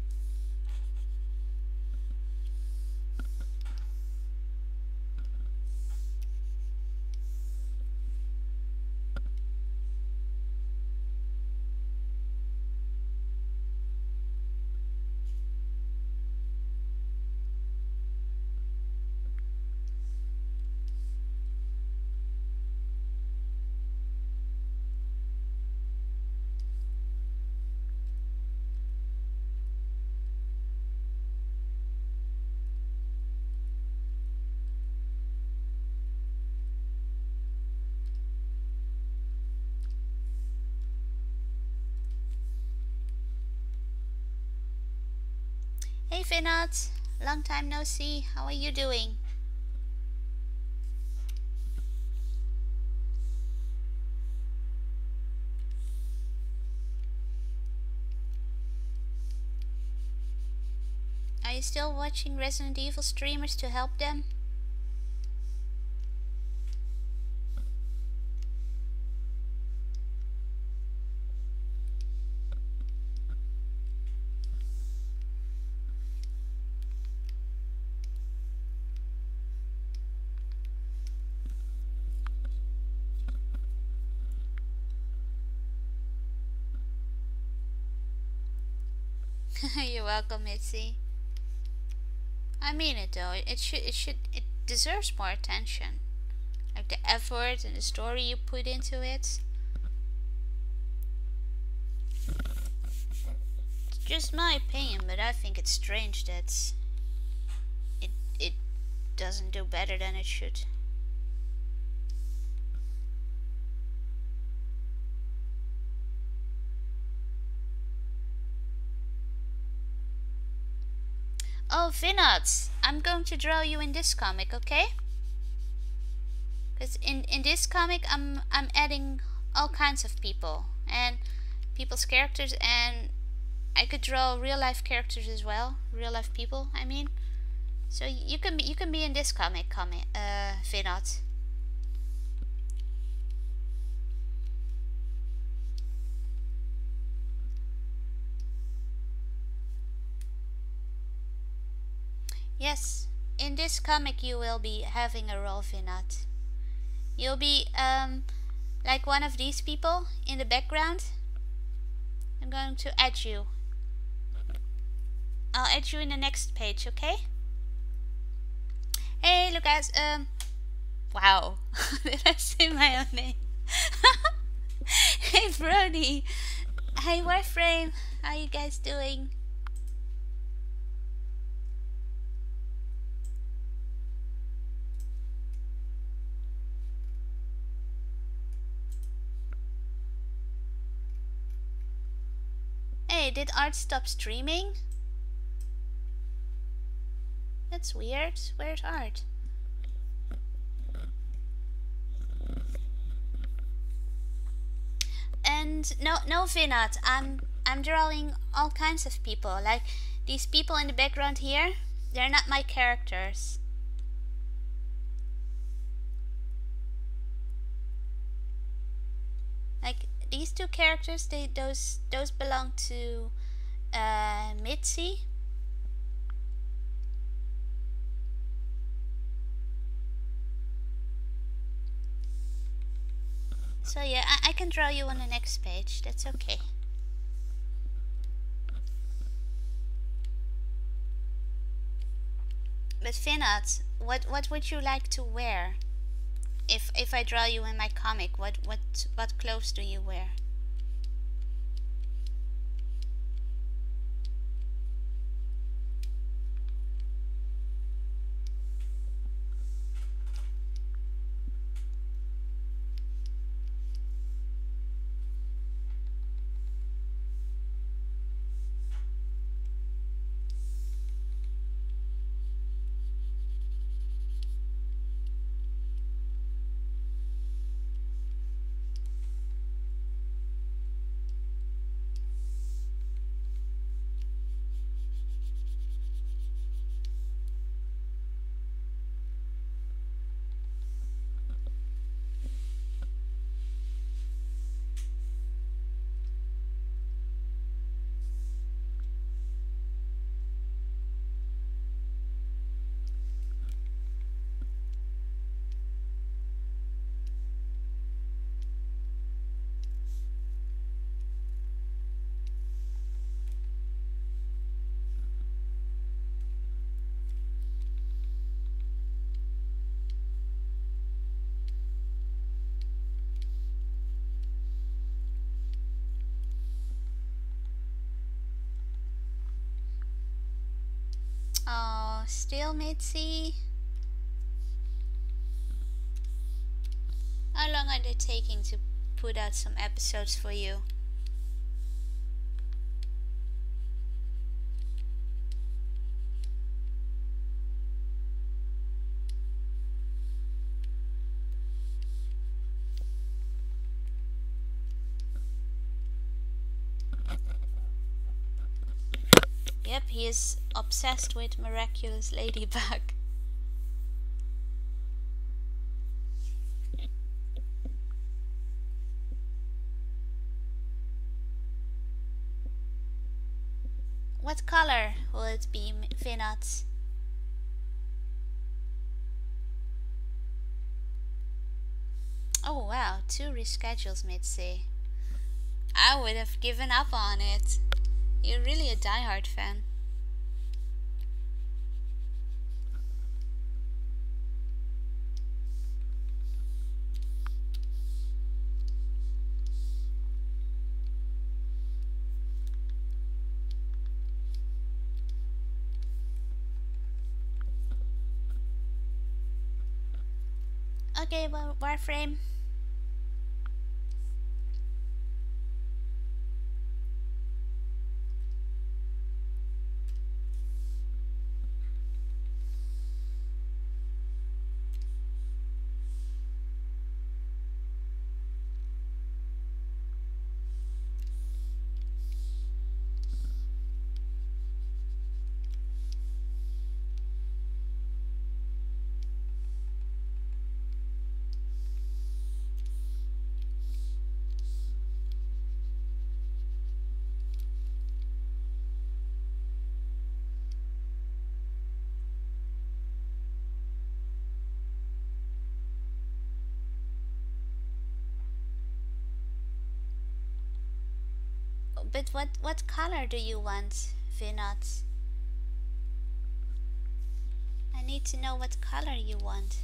Hey Finot, long time no see. How are you doing? Are you still watching Resident Evil streamers to help them? You're welcome, Mitzi. I mean it though. It deserves more attention. Like the effort and the story you put into it. It's just my opinion, but I think it's strange that it doesn't do better than it should. Oh, Vinod, I'm going to draw you in this comic, okay? Because in this comic, I'm adding all kinds of people and people's characters, and I could draw real life characters as well, real life people. I mean, so you can be in this comic, Vinod. Yes, in this comic you will be having a role, Vinod. You'll be like one of these people in the background. I'm going to add you. I'll add you in the next page, okay? Hey, look guys, wow. Did I say my own name? Hey, Brody. Hey, Warframe. How you guys doing? Hey, did Art stop streaming? That's weird. Where's Art? And no Vinod, I'm drawing all kinds of people. Like these people in the background here, they're not my characters. Like these two characters, those belong to Mitzi. So yeah, I can draw you on the next page. That's okay. But Vinod, what would you like to wear? If I draw you in my comic, what clothes do you wear? still Mitzi. How long are they taking to put out some episodes for you? Yep, he is obsessed with Miraculous Ladybug. What color will it be, Vinat? Oh wow, 2 reschedules, Mitzi. I would have given up on it. You're really a diehard fan. Okay, well, Warframe. But what color do you want, Vinat? I need to know what color you want.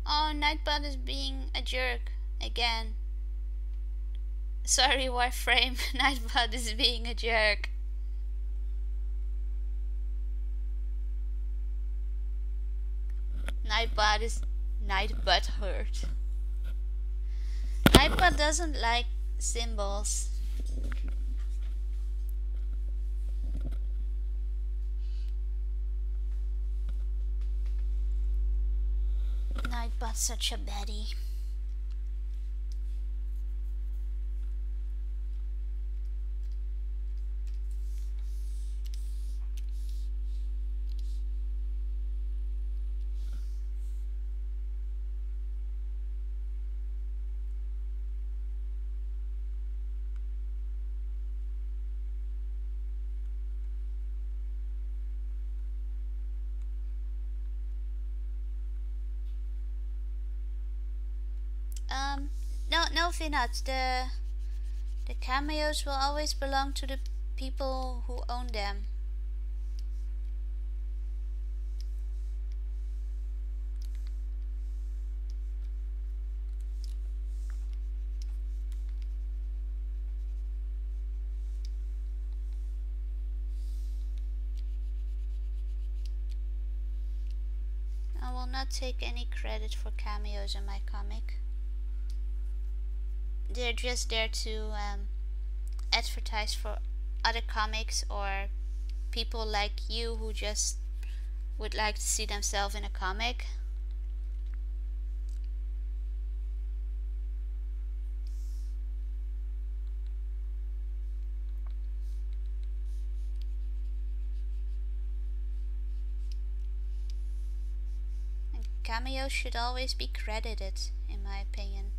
Oh, Nightbot is being a jerk again. Sorry, Warframe. Nightbot is being a jerk. Nightbot hurt. Nightbot doesn't like symbols. Nightbot's such a baddie. No, Finat. The cameos will always belong to the people who own them. I will not take any credit for cameos in my comic. They're just there to advertise for other comics or people like you who just would like to see themselves in a comic. And cameos should always be credited, in my opinion.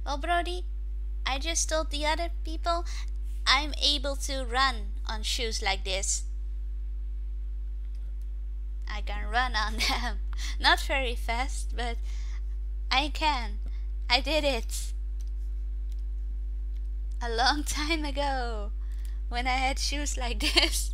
Well, Brody, I just told the other people I'm able to run on shoes like this. I can run on them. Not very fast, but I can. I did it. A long time ago. When I had shoes like this.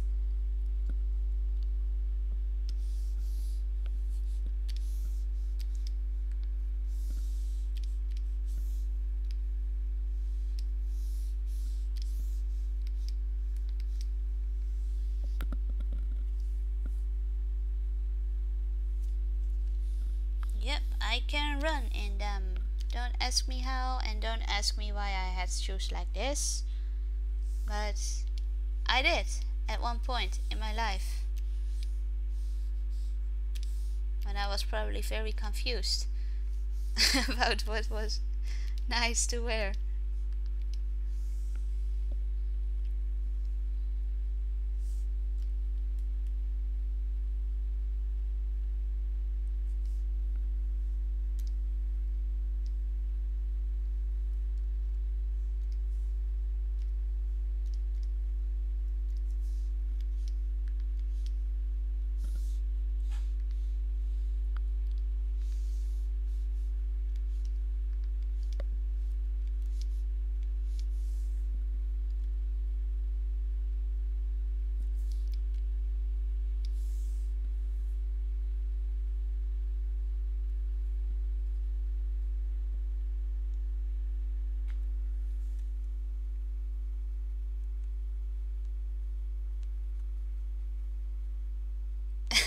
Yep, I can run in them. Don't ask me how and don't ask me why I had shoes like this. But I did at one point in my life. When I was probably very confused about what was nice to wear.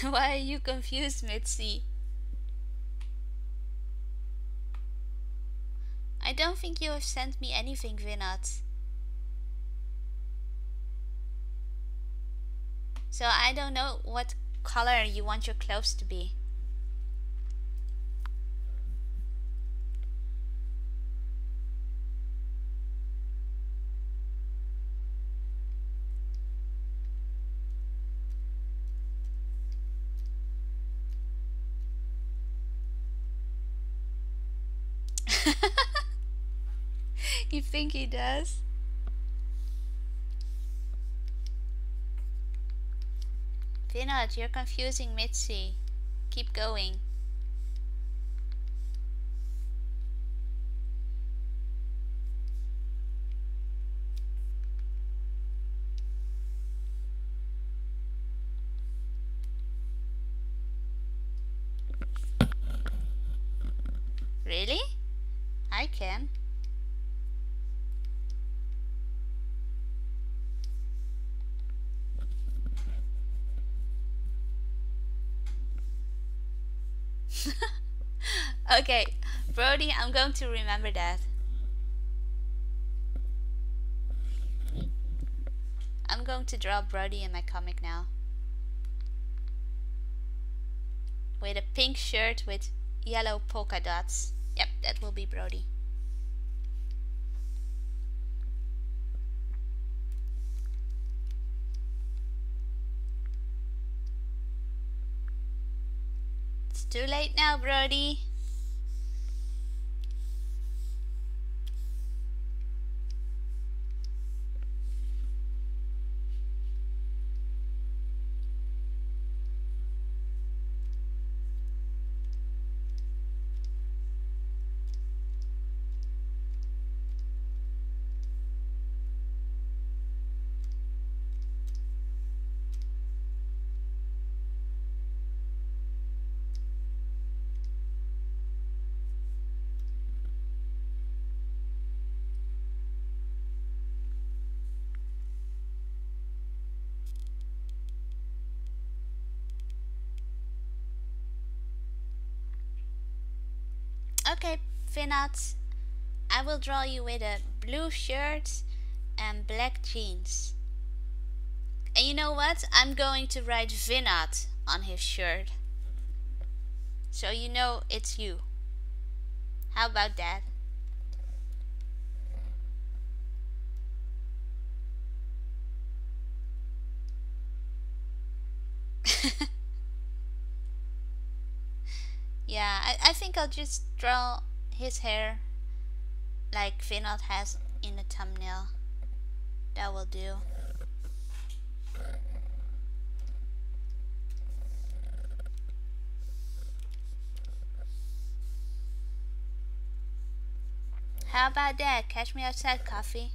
Why are you confused, Mitzi? I don't think you have sent me anything, Vinat. So I don't know what color you want your clothes to be. You think he does? Vinod, you're confusing Mitzi. Keep going. Really? I can. Okay, Brody, I'm going to remember that. I'm going to draw Brody in my comic now. With a pink shirt with yellow polka dots. Yep, that will be Brody. It's too late now, Brody. Okay, Vinat, I will draw you with a blue shirt and black jeans. And you know what? I'm going to write Vinat on his shirt. So you know it's you. How about that? Yeah, I think I'll just draw his hair like Vinod has in the thumbnail. That will do. How about that? Catch me outside, coffee.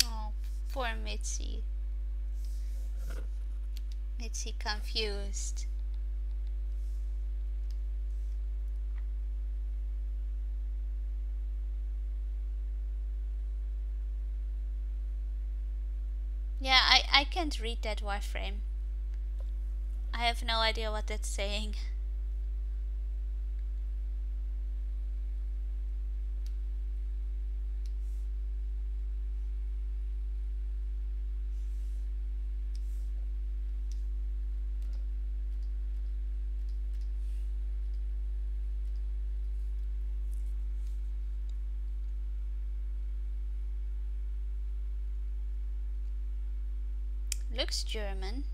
Oh, poor Mitzi. Mitzi confused. Yeah, I can't read that wireframe. I have no idea what that's saying. Looks German.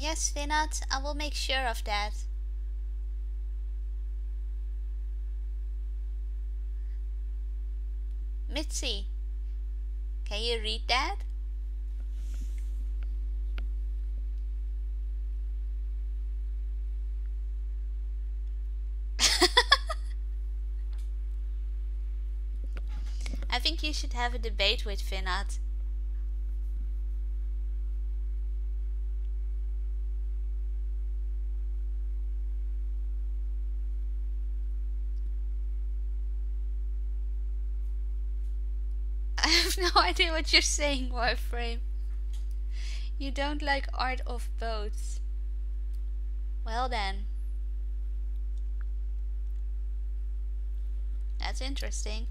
Yes, Vinod, I will make sure of that. Mitzi, can you read that? I think you should have a debate with Vinod. I have no idea what you're saying, Wireframe. You don't like art of boats. Well then. That's interesting.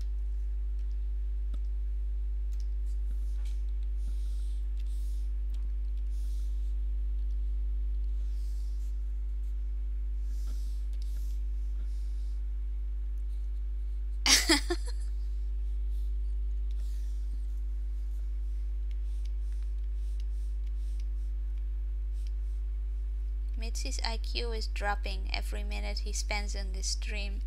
Mitzi's IQ is dropping every minute he spends on this stream.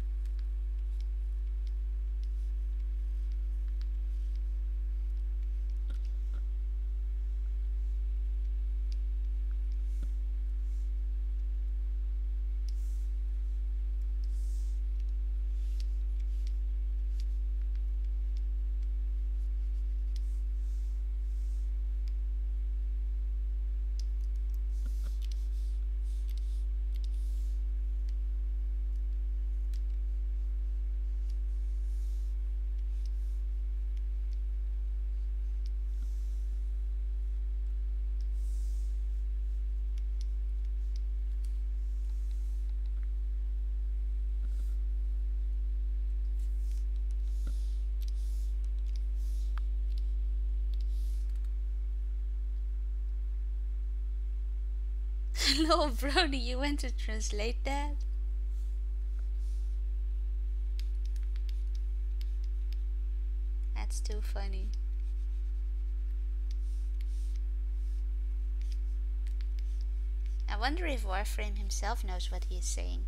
Hello, Brody, you went to translate that? That's too funny. I wonder if Warframe himself knows what he is saying.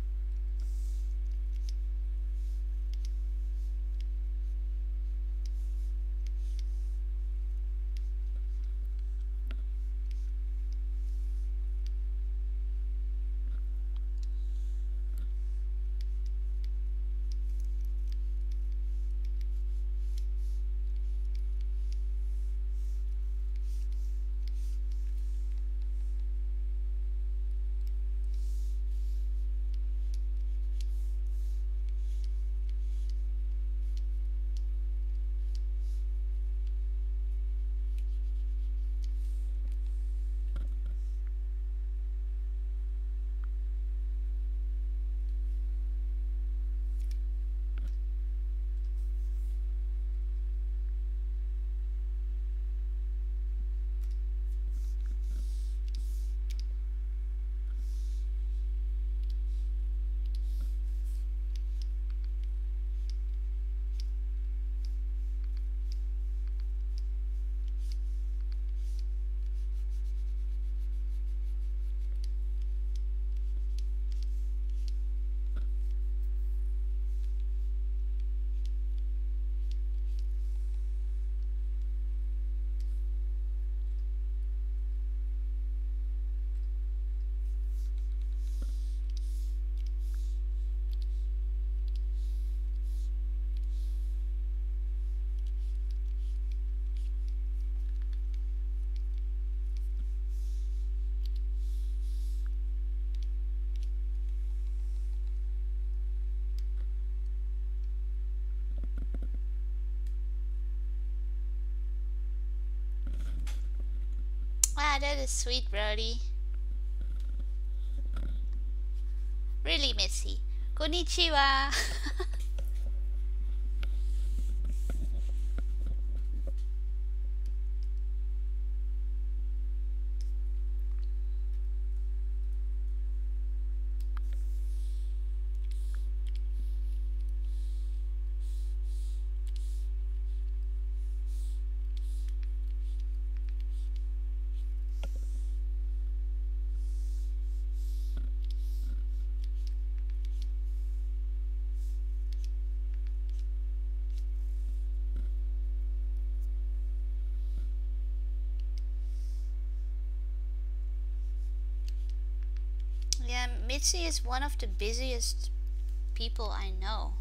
Ah, that is sweet, Brody. Really, Mitzi. Konnichiwa. Yeah, Mitzi is one of the busiest people I know.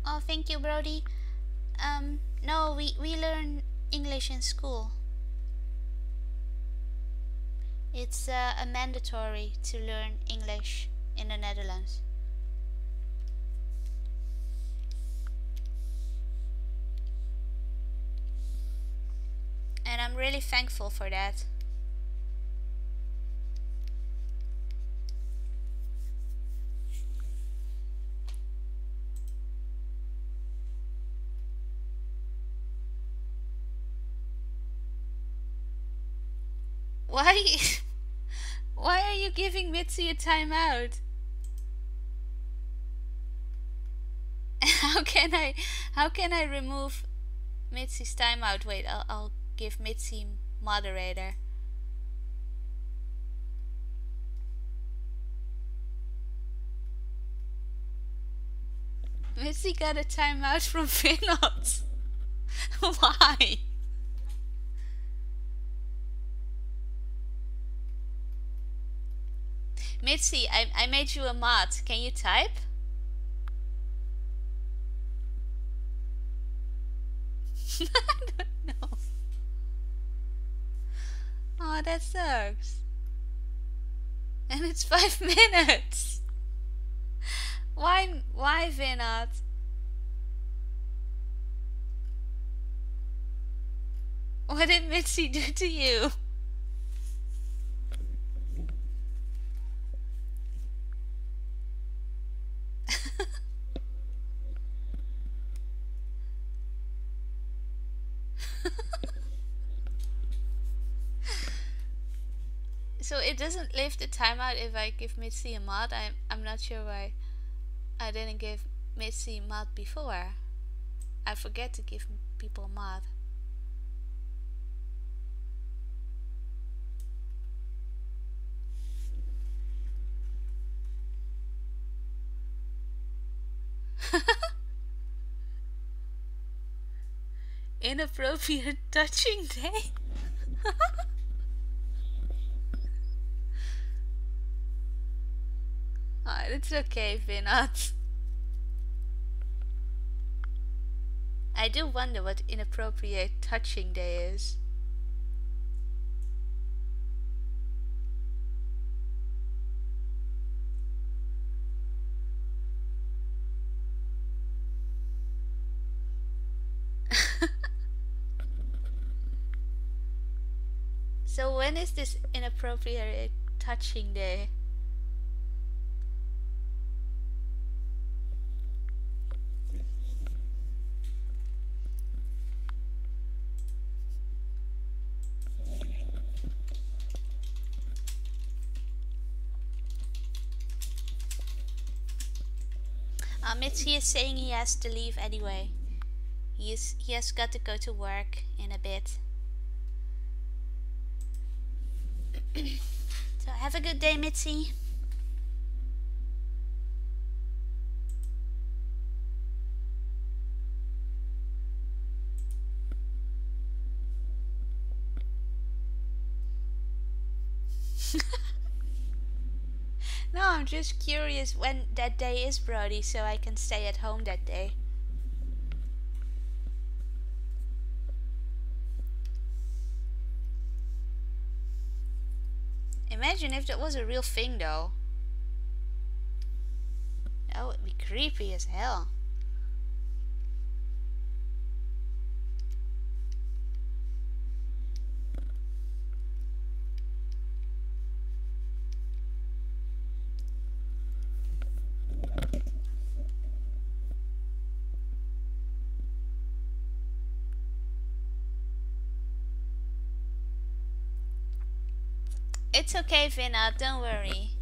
Oh, thank you, Brody. No, we learn English in school. It's a mandatory to learn English in the Netherlands. And I'm really thankful for that. Why? Why are you giving Mitzi a timeout? How can I remove Mitzi's timeout? Wait, I'll give Mitzi moderator. Mitzi got a timeout from Finot. Why? Mitzi, I made you a mod. Can you type? I don't know. Oh, that sucks. And it's 5 minutes. Why Vinod? What did Mitzi do to you? So it doesn't leave the timeout if I give Mitzi a mod. I'm not sure why I didn't give Mitzi a mod before. I forget to give people a mod. Inappropriate touching day. Oh, it's okay, Vinod. I do wonder what inappropriate touching day is. So when is this inappropriate touching day? Mitzi is saying he has to leave anyway. He has got to go to work in a bit. So have a good day, Mitzi. No, I'm just curious when that day is, Brody, so I can stay at home that day. Imagine if that was a real thing, though. That would be creepy as hell. It's okay, Vinna, don't worry.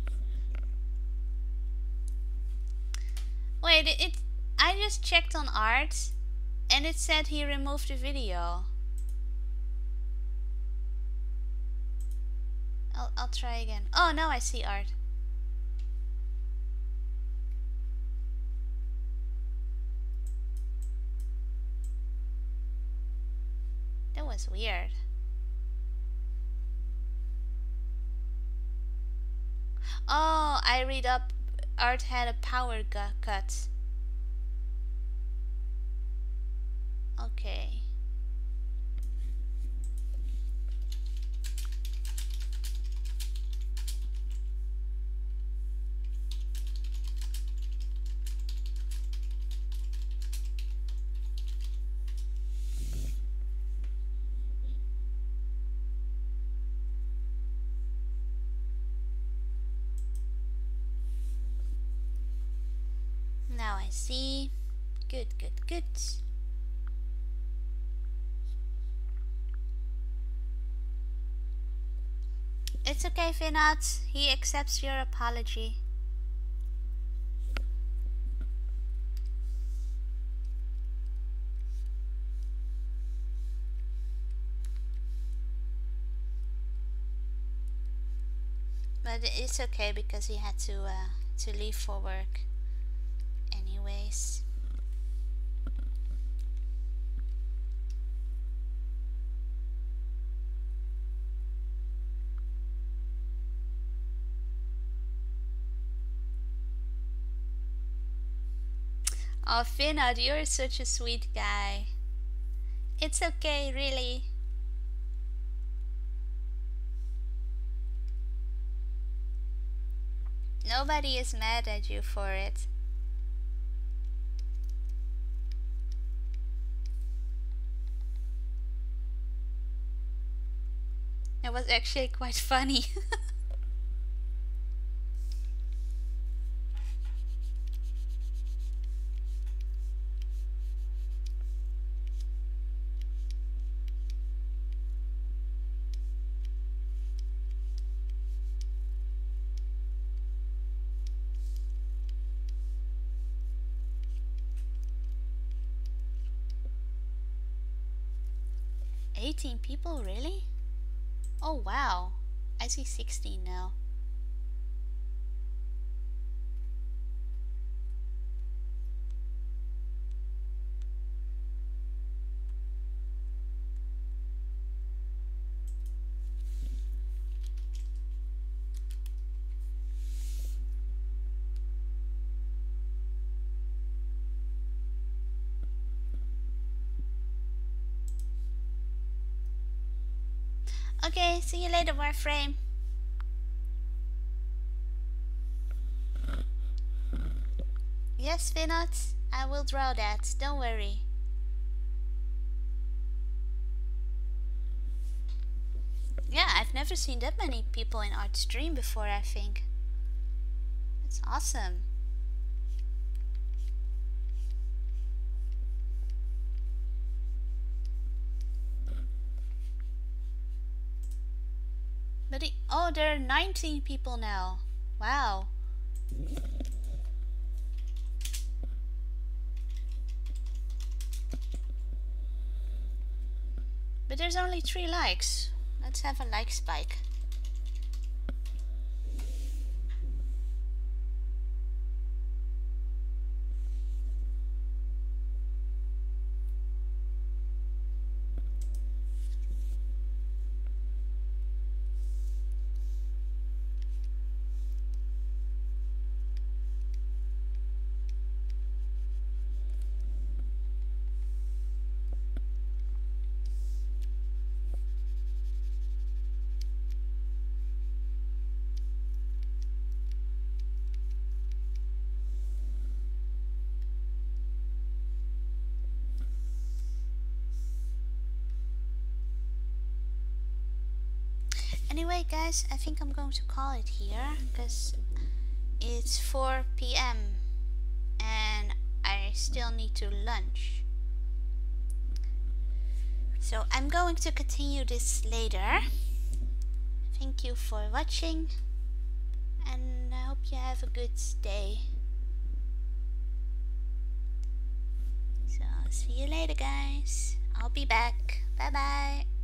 Wait, I just checked on Art and it said he removed the video. I'll try again. Oh, now I see Art. That was weird. Oh, I read up Art had a power cut. Okay. Now I see. Good. It's okay, Vinod. He accepts your apology. But it's okay because he had to leave for work anyways. Oh, Finad, you're such a sweet guy. It's okay, really. Nobody is mad at you for it. It was actually quite funny. 18 people, really? Oh wow. I see 16 now. Okay, see you later, Warframe. Yes, Finot, I will draw that, don't worry. Yeah, I've never seen that many people in art stream before, I think. That's awesome. But oh, there are 19 people now. Wow. But there's only 3 likes. Let's have a like spike. Anyway, guys, I think I'm going to call it here because it's 4 p.m. and I still need to lunch. So I'm going to continue this later. Thank you for watching and I hope you have a good day. So see you later, guys. I'll be back. Bye bye.